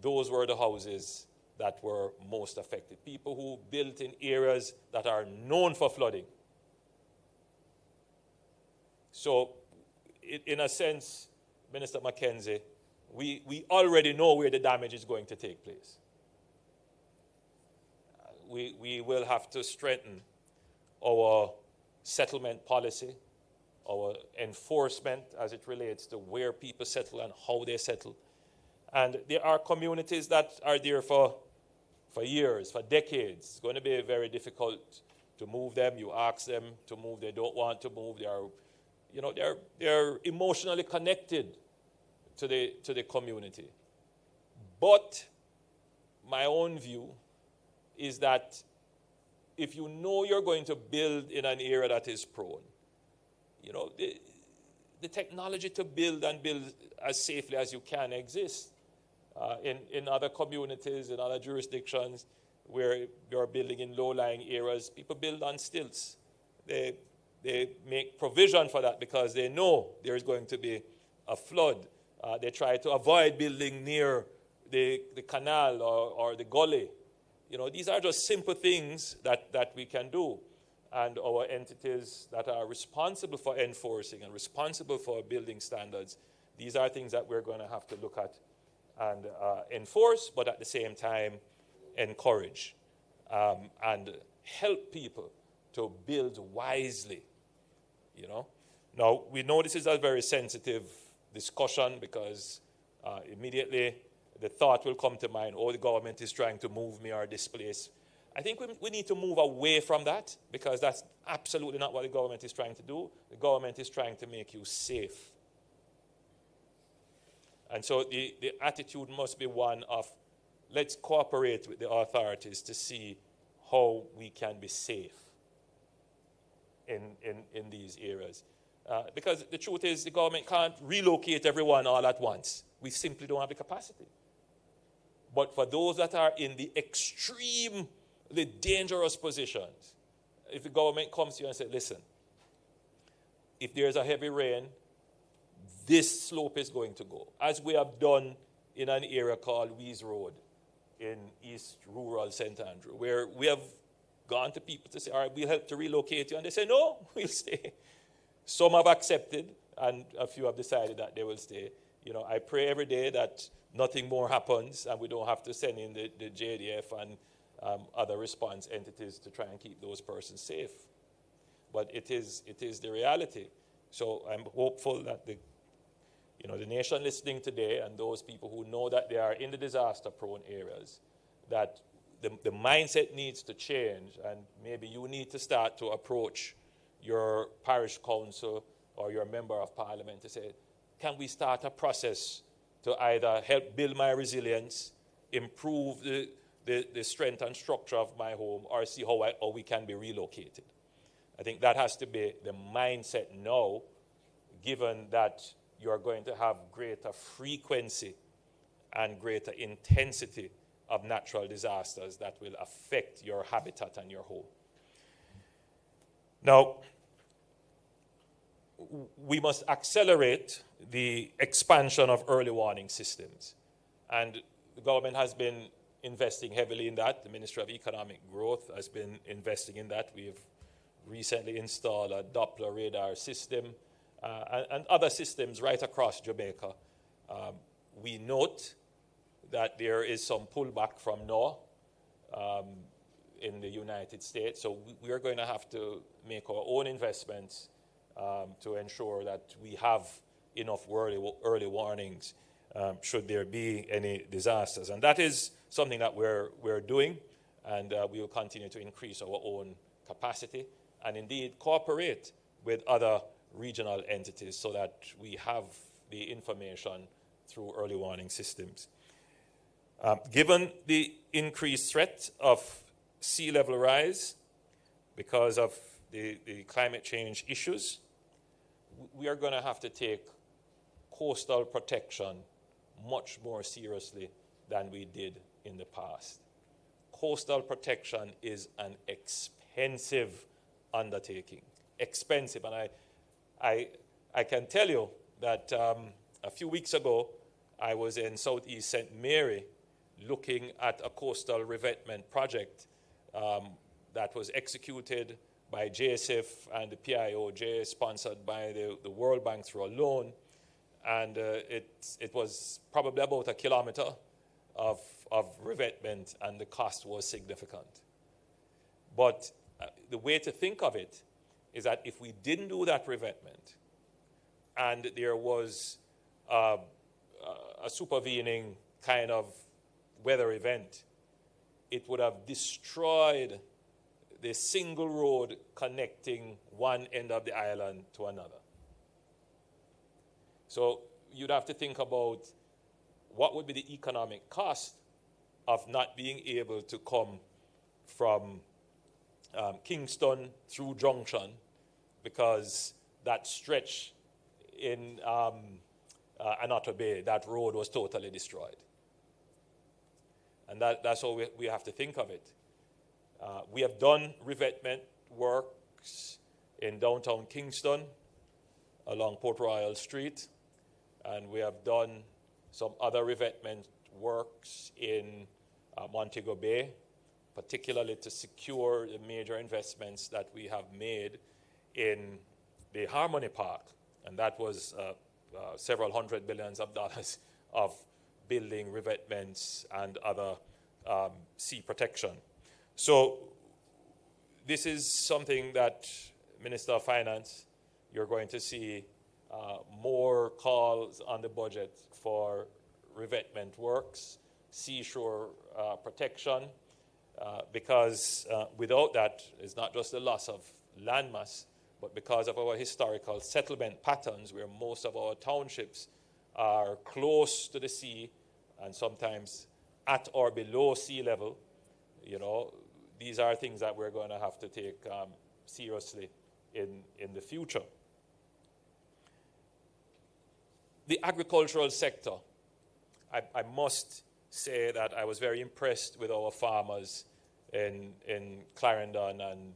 those were the houses that were most affected. People who built in areas that are known for flooding. So, in a sense, Minister Mackenzie, we already know where the damage is going to take place. We will have to strengthen our settlement policy, our enforcement as it relates to where people settle and how they settle. And there are communities that are there for years, for decades. It's going to be very difficult to move them. You ask them to move, they don't want to move. They're emotionally connected to the community. But my own view is that if you know you're going to build in an area that is prone, the technology to build and build as safely as you can exists. In other communities, in other jurisdictions where you're building in low-lying areas, people build on stilts. They make provision for that because they know there is going to be a flood. They try to avoid building near the canal or the gully. These are just simple things that we can do. And our entities that are responsible for enforcing and responsible for building standards, these are things that we're going to have to look at and enforce, but at the same time encourage and help people to build wisely. Now, we know this is a very sensitive discussion because immediately the thought will come to mind, the government is trying to move me or displace. I think we need to move away from that because that's absolutely not what the government is trying to do. The government is trying to make you safe. And so the attitude must be one of, let's cooperate with the authorities to see how we can be safe in these areas. Because the truth is, the government can't relocate everyone all at once. We simply don't have the capacity. But for those that are in the extremely dangerous positions, if the government comes to you and says, listen, if there's a heavy rain, this slope is going to go. As we have done in an area called Wees Road in East Rural St. Andrew, where we have gone to people to say, all right, we'll help to relocate you. And they say, no, we'll stay. Some have accepted, and a few have decided that they will stay. I pray every day that nothing more happens and we don't have to send in the JDF and other response entities to try and keep those persons safe. But it is the reality. So I'm hopeful that the nation listening today and those people who know that they are in the disaster-prone areas, that the mindset needs to change, and maybe you need to start to approach your parish council or your member of parliament to say, can we start a process to either help build my resilience, improve the strength and structure of my home, or see how we can be relocated? I think that has to be the mindset now, given that you're going to have greater frequency and greater intensity of natural disasters that will affect your habitat and your home. Now, we must accelerate the expansion of early warning systems. And the government has been investing heavily in that. The Ministry of Economic Growth has been investing in that. We've recently installed a Doppler radar system and other systems right across Jamaica. We note that there is some pullback from NOAA in the United States. So we are going to have to make our own investments to ensure that we have enough early warnings should there be any disasters. And that is something that we're doing, and we will continue to increase our own capacity and indeed cooperate with other regional entities so that we have the information through early warning systems. Given the increased threat of sea level rise because of the climate change issues, we are going to have to take coastal protection much more seriously than we did in the past. Coastal protection is an expensive undertaking. Expensive. And I can tell you that a few weeks ago, I was in Southeast St. Mary looking at a coastal revetment project that was executed by JISTV and the PIOJ, sponsored by the World Bank through a loan. And it was probably about a kilometer of revetment, and the cost was significant. But the way to think of it is that if we didn't do that revetment, and there was a supervening kind of weather event, it would have destroyed the single road connecting one end of the island to another. So you'd have to think about what would be the economic cost of not being able to come from Kingston through Junction, because that stretch in Anoto Bay, that road was totally destroyed. And that's how we have to think of it. We have done revetment works in downtown Kingston along Port Royal Street, and we have done some other revetment works in Montego Bay, particularly to secure the major investments that we have made in the Harmony Park, and that was several $100 billion of building revetments and other sea protection. So this is something that, Minister of Finance, you're going to see more calls on the budget for revetment works, seashore protection, because without that, it's not just the loss of landmass, but because of our historical settlement patterns, where most of our townships are close to the sea and sometimes at or below sea level, you know, these are things that we're going to have to take seriously in the future. The agricultural sector, I must say that I was very impressed with our farmers in Clarendon and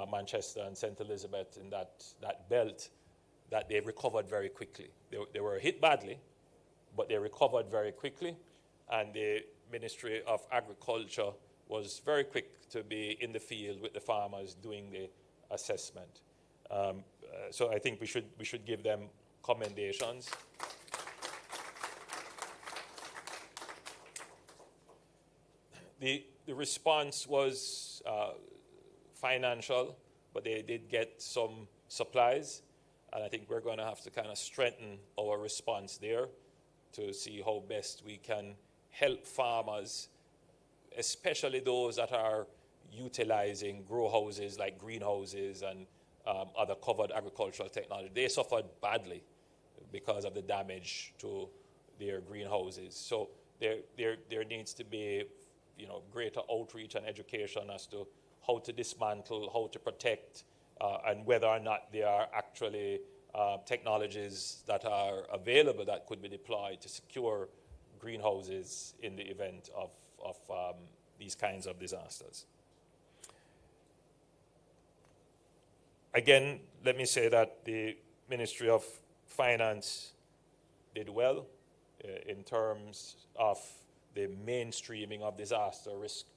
Manchester and St. Elizabeth, in that belt, that they recovered very quickly. They were hit badly, but they recovered very quickly, and the Ministry of Agriculture was very quick to be in the field with the farmers doing the assessment. So I think we should give them commendations. The response was financial, but they did get some supplies, and I think we're going to have to kind of strengthen our response there to see how best we can help farmers, especially those that are utilizing grow houses like greenhouses and other covered agricultural technology. They suffered badly because of the damage to their greenhouses. So there needs to be, you know, greater outreach and education as to how to dismantle, how to protect, and whether or not there are actually technologies that are available that could be deployed to secure greenhouses in the event of these kinds of disasters. Again, let me say that the Ministry of Finance did well in terms of the mainstreaming of disaster risk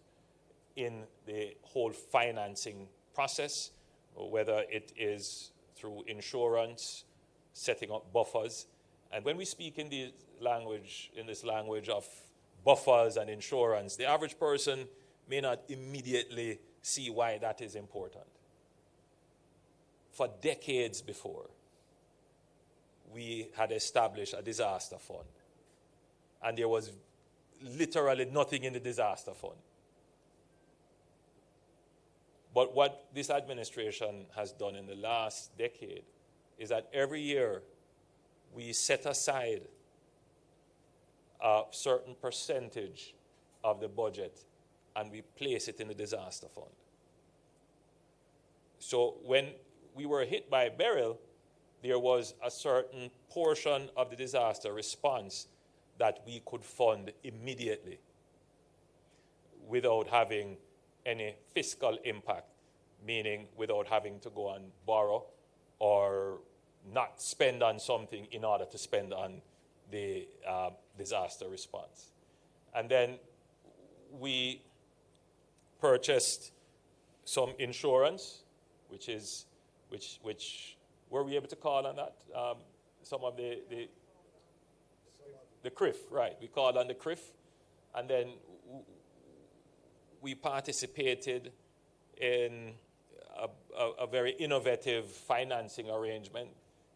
in the whole financing process, whether it is through insurance, setting up buffers. And when we speak in this language of buffers and insurance, the average person may not immediately see why that is important. For decades before, we had established a disaster fund, and there was literally nothing in the disaster fund. But what this administration has done in the last decade is that every year we set aside a certain percentage of the budget and we place it in the disaster fund. So when we were hit by Beryl, there was a certain portion of the disaster response that we could fund immediately without having any fiscal impact, meaning without having to go and borrow or not spend on something in order to spend on the disaster response. And then we purchased some insurance, which were we able to call on that? Some of the CRIF, right? We called on the CRIF, and then we participated in a very innovative financing arrangement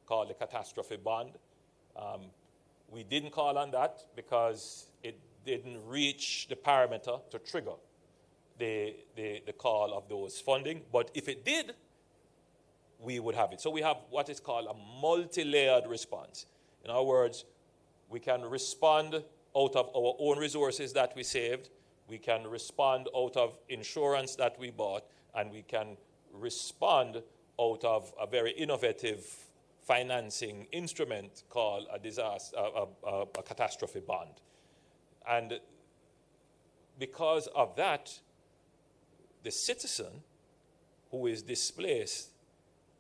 called the catastrophe bond. We didn't call on that because it didn't reach the parameter to trigger the call of those funding. But if it did, we would have it. So we have what is called a multi-layered response. In other words, we can respond out of our own resources that we saved, we can respond out of insurance that we bought, and we can respond out of a very innovative financing instrument called a catastrophe bond. And because of that, the citizen who is displaced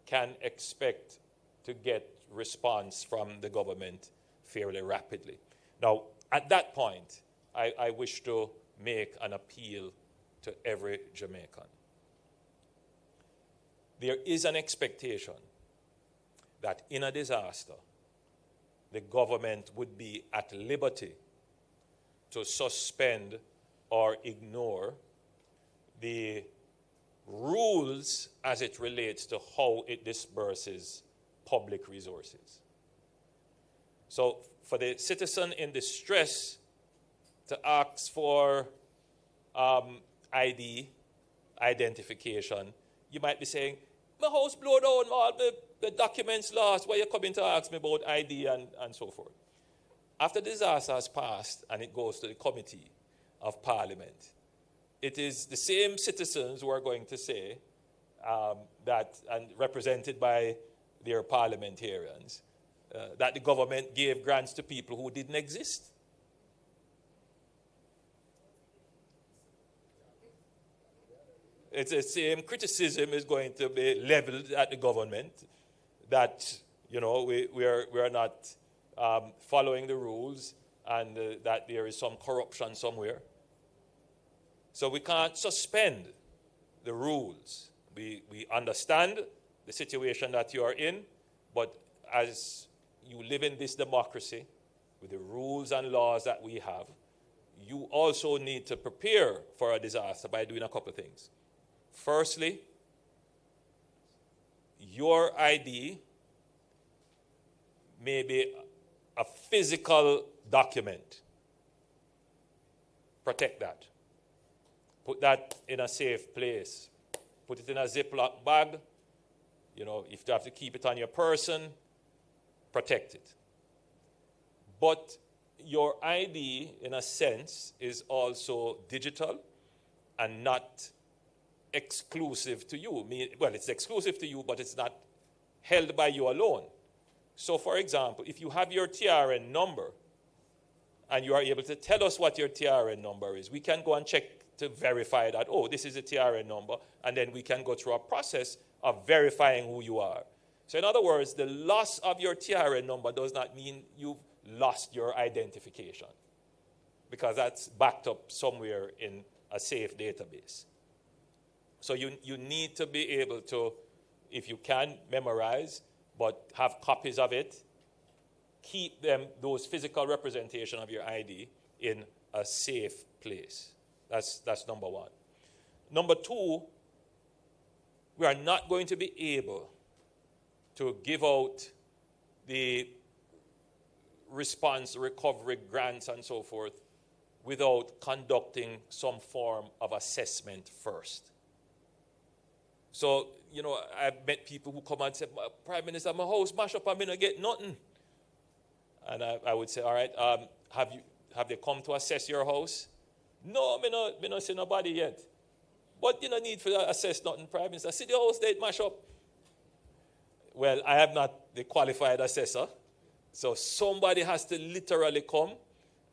can expect to get response from the government fairly rapidly. Now, at that point, I wish to make an appeal to every Jamaican. There is an expectation that in a disaster, the government would be at liberty to suspend or ignore the rules as it relates to how it disburses public resources. So for the citizen in distress to ask for ID, identification, you might be saying, my house blew down, all the documents lost, why you coming to ask me about ID and so forth. After the disaster has passed and it goes to the committee of Parliament, it is the same citizens who are going to say that, and represented by their parliamentarians, that the government gave grants to people who didn't exist. It's the same criticism is going to be leveled at the government that, you know, we are not following the rules and that there is some corruption somewhere. So we can't suspend the rules. We understand the situation that you are in, but as you live in this democracy with the rules and laws that we have, you also need to prepare for a disaster by doing a couple of things. Firstly, your ID may be a physical document. Protect that. Put that in a safe place. Put it in a Ziploc bag. You know, if you have to keep it on your person, protect it. But your ID, in a sense, is also digital and not exclusive to you. Well, it's exclusive to you, but it's not held by you alone. So, for example, if you have your TRN number and you are able to tell us what your TRN number is, we can go and check to verify that, oh, this is a TRN number, and then we can go through a process of verifying who you are. So, in other words, the loss of your TRN number does not mean you've lost your identification, because that's backed up somewhere in a safe database. So you need to be able to, if you can, memorize, but have copies of it. Keep them, those physical representation of your ID, in a safe place. That's number one. Number two, we are not going to be able to give out the response, recovery grants, and so forth without conducting some form of assessment first. So, you know, I've met people who come and say, Prime Minister, my house mash up, I'm going to get nothing. And I would say, all right, have they come to assess your house? No, me not see nobody yet. But you don't need to assess nothing, Prime Minister. See the house they mash up. Well, I am not the qualified assessor. So somebody has to literally come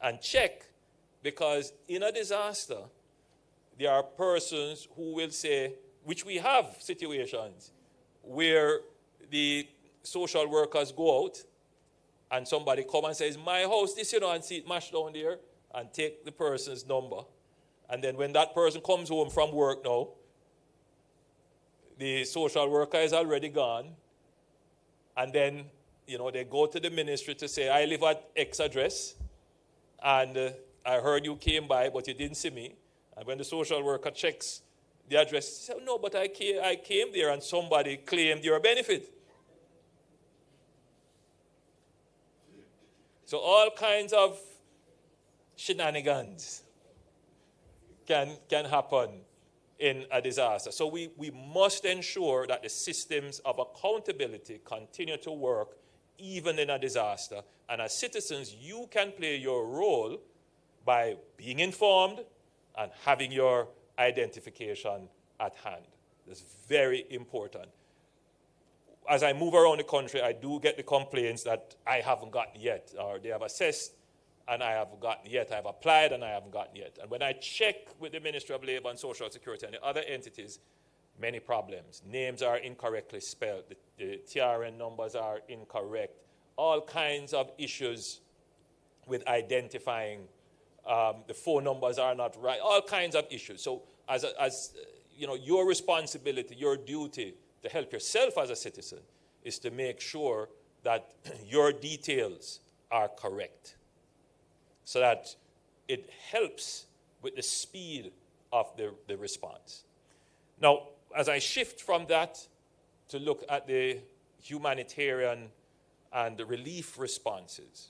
and check, because in a disaster, there are persons who will say, which we have situations, where the social workers go out and somebody come and says, my house, this, and see it mashed down there, and take the person's number. And then when that person comes home from work now, the social worker is already gone. And then, they go to the ministry to say, I live at X address, and I heard you came by, but you didn't see me. And when the social worker checks the address, he says, no, but I came there and somebody claimed your benefit. So all kinds of shenanigans can happen in a disaster. So we must ensure that the systems of accountability continue to work even in a disaster. And as citizens, you can play your role by being informed and having your identification at hand. That's very important. As I move around the country, I do get the complaints that I haven't gotten yet, or they have assessed and I haven't gotten yet. I have applied and I haven't gotten yet. And when I check with the Ministry of Labour and Social Security and the other entities, many problems. Names are incorrectly spelled. The TRN numbers are incorrect. All kinds of issues with identifying. The phone numbers are not right. All kinds of issues. So as your responsibility, your duty to help yourself as a citizen is to make sure that your details are correct, so that it helps with the speed of the response. Now, as I shift from that to look at the humanitarian and the relief responses,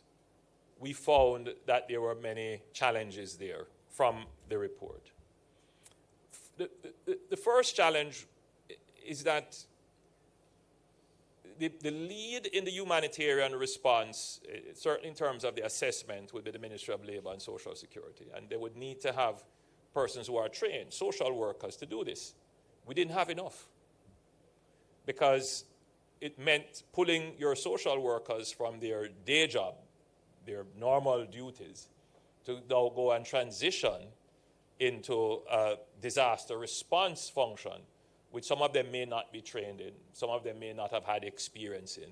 we found that there were many challenges there from the report. The first challenge is that the lead in the humanitarian response, certainly in terms of the assessment, would be the Ministry of Labour and Social Security. And they would need to have persons who are trained, social workers, to do this. We didn't have enough, because it meant pulling your social workers from their day job, their normal duties, to now go and transition into a disaster response function, which some of them may not be trained in, some of them may not have had experience in.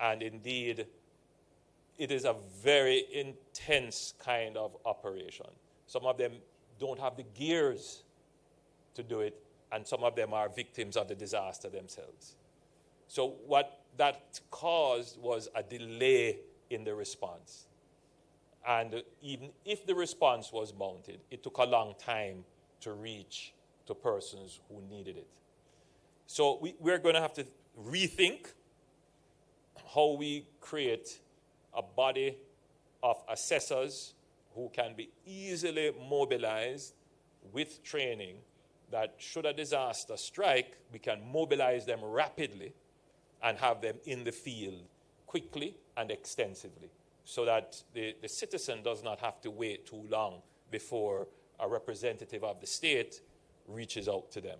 And indeed, it is a very intense kind of operation. Some of them don't have the gears to do it, and some of them are victims of the disaster themselves. So what that caused was a delay in the response. And even if the response was mounted, it took a long time to reach to persons who needed it. So we're going to have to rethink how we create a body of assessors who can be easily mobilized with training, that should a disaster strike, we can mobilize them rapidly and have them in the field quickly and extensively, so that the citizen does not have to wait too long before a representative of the state reaches out to them.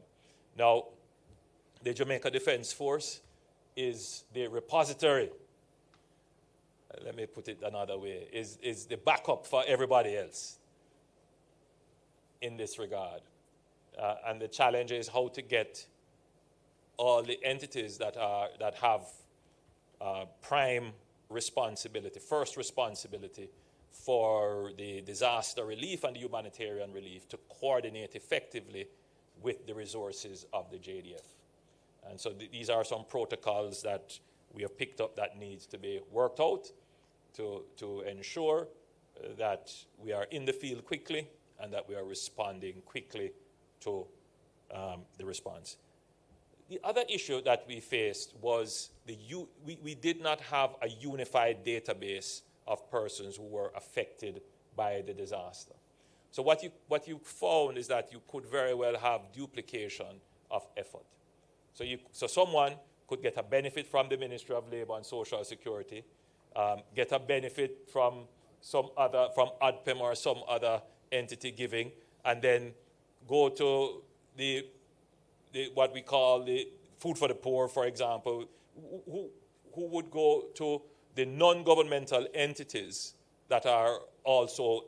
Now, the Jamaica Defense Force is the repository, let me put it another way, is the backup for everybody else in this regard. And the challenge is how to get all the entities that have prime responsibility, first responsibility for the disaster relief and the humanitarian relief, to coordinate effectively with the resources of the JDF. And so these are some protocols that we have picked up that needs to be worked out to ensure that we are in the field quickly and that we are responding quickly to the response. The other issue that we faced was we did not have a unified database of persons who were affected by the disaster. So what you found is that you could very well have duplication of effort. So someone could get a benefit from the Ministry of Labour and Social Security, get a benefit from some other, from ADPEM or some other entity giving, and then go to the what we call the Food for the Poor, for example, who would go to the non-governmental entities that are also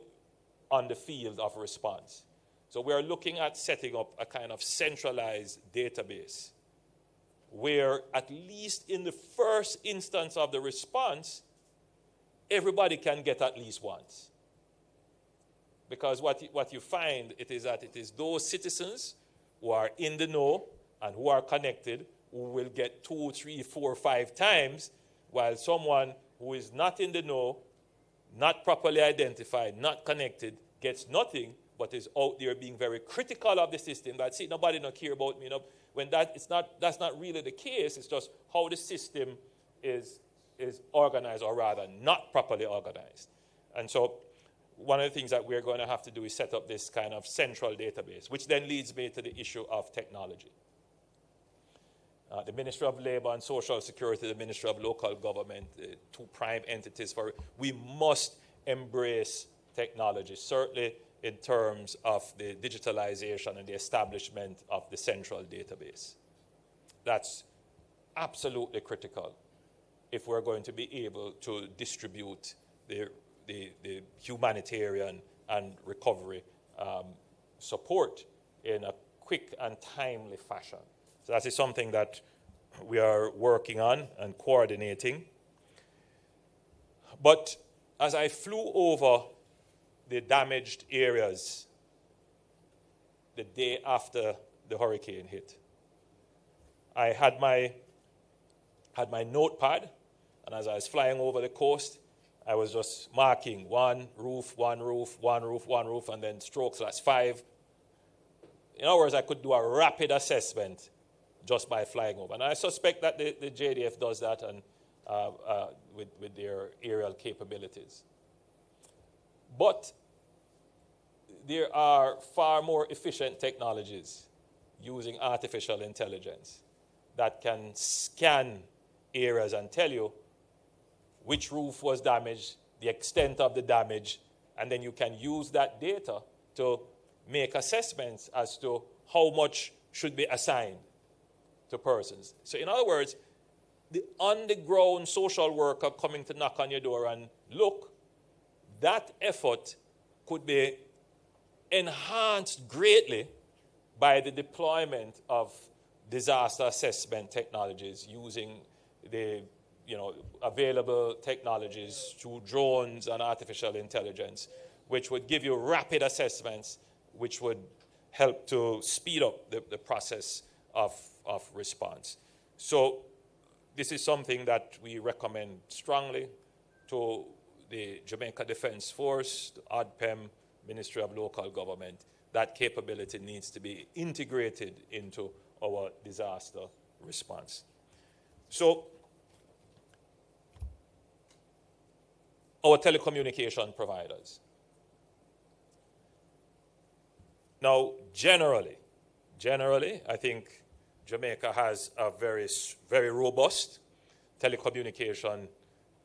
on the field of response. So we are looking at setting up a kind of centralized database where, at least in the first instance of the response, everybody can get at least once. Because what you find is that it is those citizens who are in the know and who are connected who will get 2, 3, 4, 5 times, while someone who is not in the know, not properly identified, not connected, gets nothing, but is out there being very critical of the system. That, see, nobody don't care about me. You know, when that's not really the case. It's just how the system is organized, or rather not properly organized. And so one of the things that we're going to have to do is set up this kind of central database, which then leads me to the issue of technology. The Ministry of Labor and Social Security, the Ministry of Local Government, two prime entities we must embrace technology, certainly in terms of the digitalization and the establishment of the central database. That's absolutely critical if we're going to be able to distribute the humanitarian and recovery support in a quick and timely fashion. So that is something that we are working on and coordinating. But as I flew over the damaged areas the day after the hurricane hit, I had my notepad, and as I was flying over the coast, I was just marking one roof, one roof, one roof, one roof, and then strokes, that's 5. In other words, I could do a rapid assessment just by flying over. And I suspect that the JDF does that and with their aerial capabilities. But there are far more efficient technologies using artificial intelligence that can scan areas and tell you which roof was damaged, the extent of the damage, and then you can use that data to make assessments as to how much should be assigned to persons. So in other words, the on-the-ground social worker coming to knock on your door and look, that effort could be enhanced greatly by the deployment of disaster assessment technologies using the available technologies through drones and artificial intelligence, which would give you rapid assessments, which would help to speed up the process of response. So this is something that we recommend strongly to the Jamaica Defense Force, the ADPEM, Ministry of Local Government. That capability needs to be integrated into our disaster response. So our telecommunication providers. Now, generally, I think Jamaica has a very, very robust telecommunication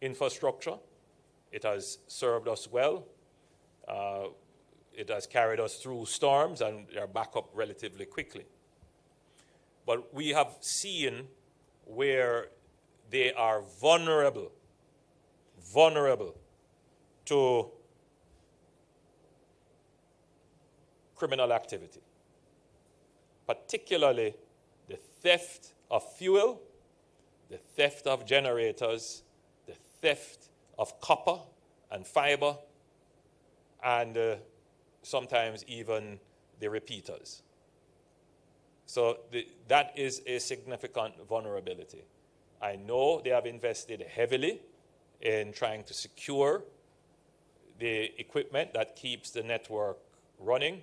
infrastructure. It has served us well. It has carried us through storms and are back up relatively quickly. But we have seen where they are vulnerable to criminal activity, particularly the theft of fuel, the theft of generators, the theft of copper and fiber, and sometimes even the repeaters. So that is a significant vulnerability. I know they have invested heavily in trying to secure the equipment that keeps the network running,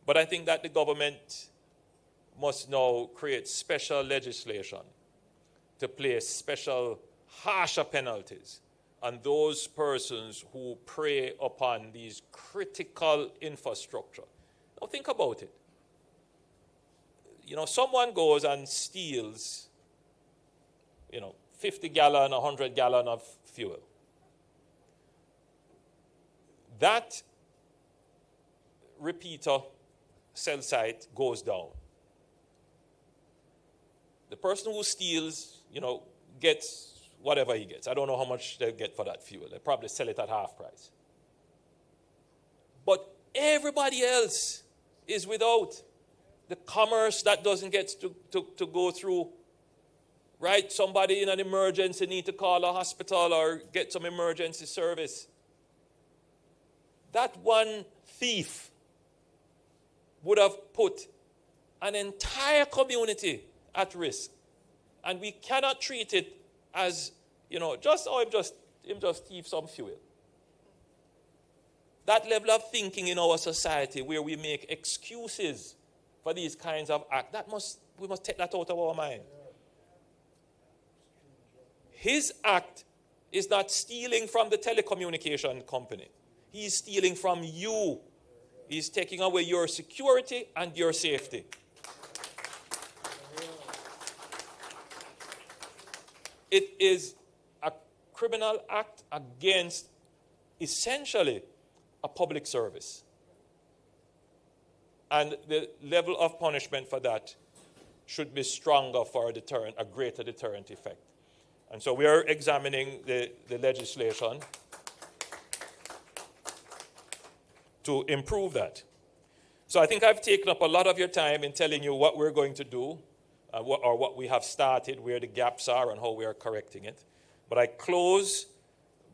but I think that the government must now create special legislation to place special harsher penalties on those persons who prey upon these critical infrastructure. Now think about it. Someone goes and steals, 50 gallon, 100 gallon of fuel. that repeater cell site goes down. The person who steals, gets whatever he gets. I don't know how much they'll get for that fuel. They probably sell it at half price. But everybody else is without. The commerce that doesn't get to go through, right? Somebody in an emergency need to call a hospital or get some emergency service. That one thief would have put an entire community at risk. And we cannot treat it as, him just thief some fuel. That level of thinking in our society where we make excuses for these kinds of acts, we must take that out of our mind. His act is not stealing from the telecommunication company. He's stealing from you. He's taking away your security and your safety. It is a criminal act against, essentially, a public service. And the level of punishment for that should be stronger for a greater deterrent effect. And so we are examining the legislation to improve that. So I think I've taken up a lot of your time in telling you what we're going to do, or what we have started, where the gaps are, and how we are correcting it. But I close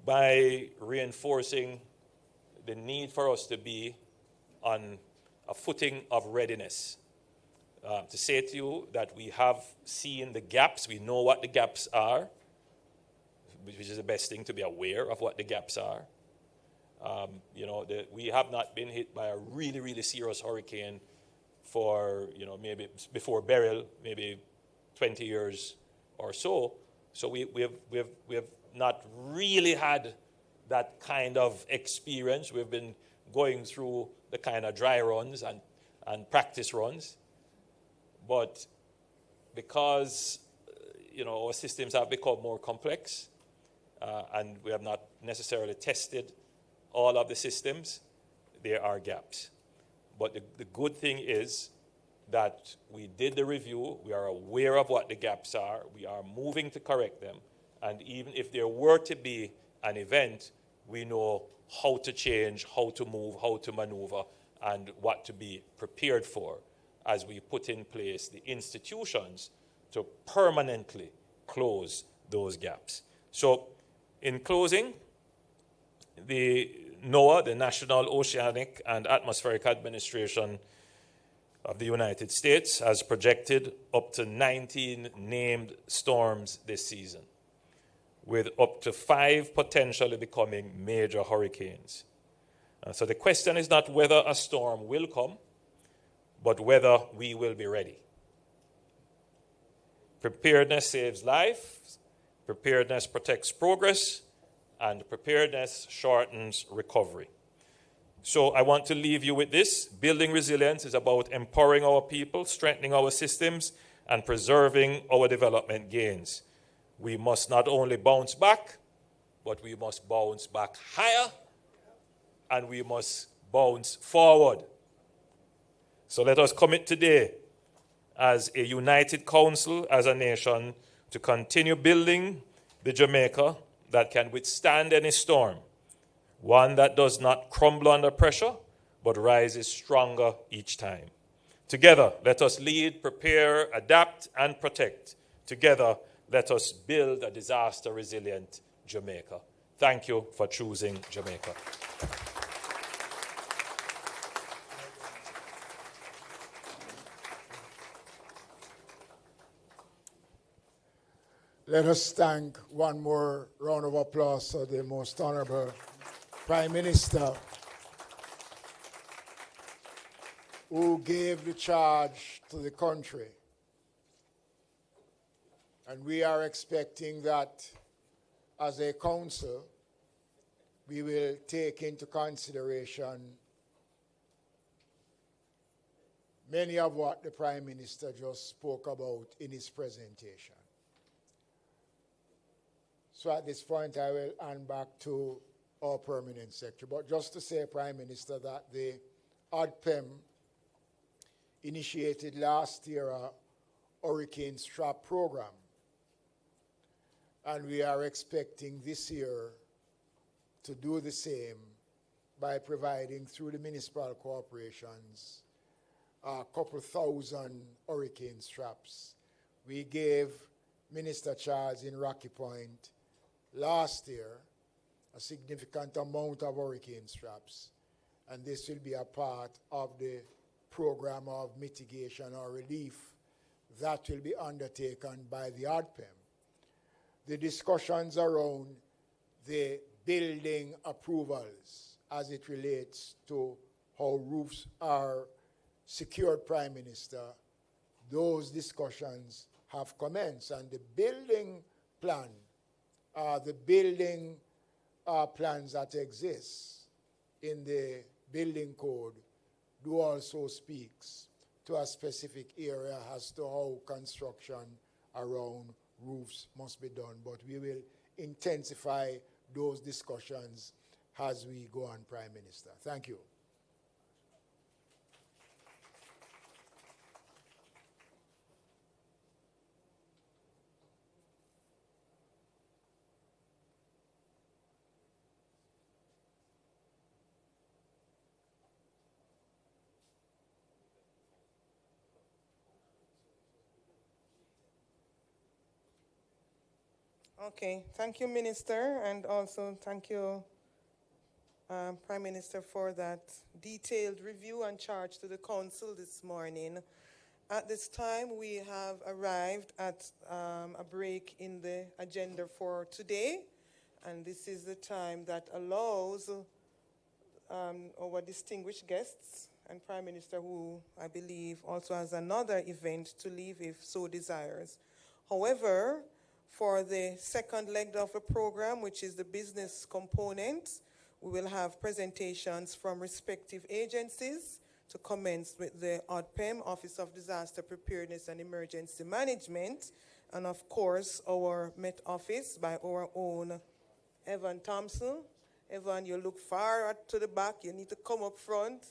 by reinforcing the need for us to be on a footing of readiness. To say to you that we have seen the gaps, we know what the gaps are, which is the best thing, to be aware of what the gaps are. We have not been hit by a really, really serious hurricane for, maybe before Beryl, maybe 20 years or so. So we have not really had that kind of experience. We've been going through the kind of dry runs and practice runs. But because, our systems have become more complex, and we have not necessarily tested all of the systems, there are gaps. But the good thing is that we did the review, we are aware of what the gaps are, we are moving to correct them, and even if there were to be an event, we know how to change, how to move, how to maneuver, and what to be prepared for as we put in place the institutions to permanently close those gaps. So, in closing, the NOAA, the National Oceanic and Atmospheric Administration of the United States, has projected up to 19 named storms this season, with up to 5 potentially becoming major hurricanes. So the question is not whether a storm will come, but whether we will be ready. Preparedness saves lives, preparedness protects progress, and preparedness shortens recovery. So I want to leave you with this. Building resilience is about empowering our people, strengthening our systems, and preserving our development gains. We must not only bounce back, but we must bounce back higher, and we must bounce forward. So let us commit today as a united council, as a nation, to continue building the Jamaica that can withstand any storm, one that does not crumble under pressure, but rises stronger each time. Together, let us lead, prepare, adapt, and protect. Together, let us build a disaster-resilient Jamaica. Thank you for choosing Jamaica. Let us thank one more round of applause to the Most Honorable Prime Minister, who gave the charge to the country. And we are expecting that as a council, we will take into consideration many of what the Prime Minister just spoke about in his presentation. So at this point, I will hand back to our permanent secretary. But just to say, Prime Minister, that the ADPEM initiated last year a hurricane strap program. And we are expecting this year to do the same by providing through the municipal corporations a couple thousand hurricane straps. We gave Minister Charles in Rocky Point last year a significant amount of hurricane straps, and this will be a part of the program of mitigation or relief that will be undertaken by the ADPEM. The discussions around the building approvals as it relates to how roofs are secured, Prime Minister, those discussions have commenced, and the building plan, plans that exist in the building code do also speaks to a specific area as to how construction around roofs must be done. But we will intensify those discussions as we go on, Prime Minister. Thank you. Okay, thank you, Minister, and also thank you, Prime Minister, for that detailed review and charge to the Council this morning. At this time, we have arrived at a break in the agenda for today, and this is the time that allows our distinguished guests and Prime Minister, who I believe also has another event to leave if so desires. However, for the second leg of the program, which is the business component, we will have presentations from respective agencies to commence with the ADPEM, Office of Disaster Preparedness and Emergency Management, and of course our Met Office by our own Evan Thompson. Evan, you look far to the back, you need to come up front.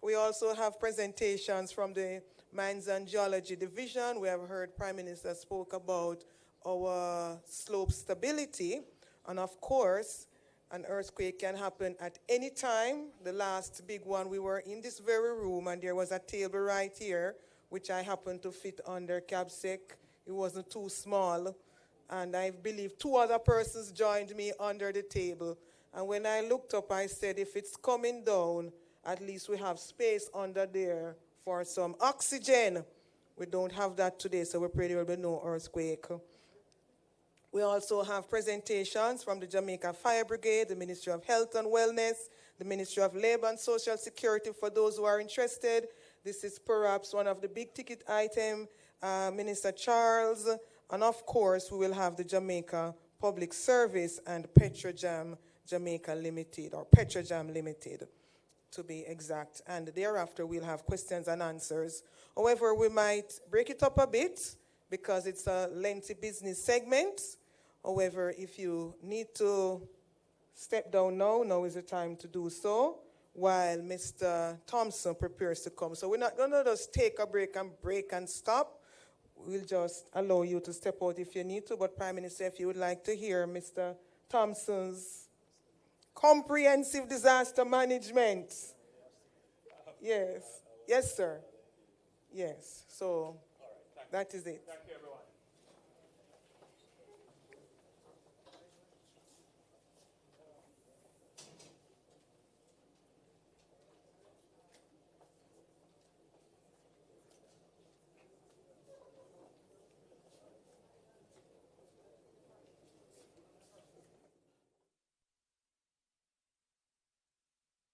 We also have presentations from the Mines and Geology Division. We have heard Prime Minister spoke about our slope stability. And of course, an earthquake can happen at any time. The last big one, we were in this very room and there was a table right here, which I happened to fit under CABSEC. It wasn't too small. And I believe 2 other persons joined me under the table. And when I looked up, I said, if it's coming down, at least we have space under there for some oxygen. We don't have that today, so we pray there will be no earthquake. We also have presentations from the Jamaica Fire Brigade, the Ministry of Health and Wellness, the Ministry of Labor and Social Security for those who are interested. This is perhaps one of the big ticket items, Minister Charles, and of course we will have the Jamaica Public Service and Petrojam Jamaica Limited, or Petrojam Limited, to be exact, and thereafter we'll have questions and answers. However, we might break it up a bit because it's a lengthy business segment. However, if you need to step down now is the time to do so while Mr. Thompson prepares to come. So we're not going to just take a break and stop. We'll just allow you to step out if you need to, but Prime Minister, if you would like to hear Mr. Thompson's comprehensive disaster management. Yes. Yes, sir. Yes. So that is it. Thank you, everyone.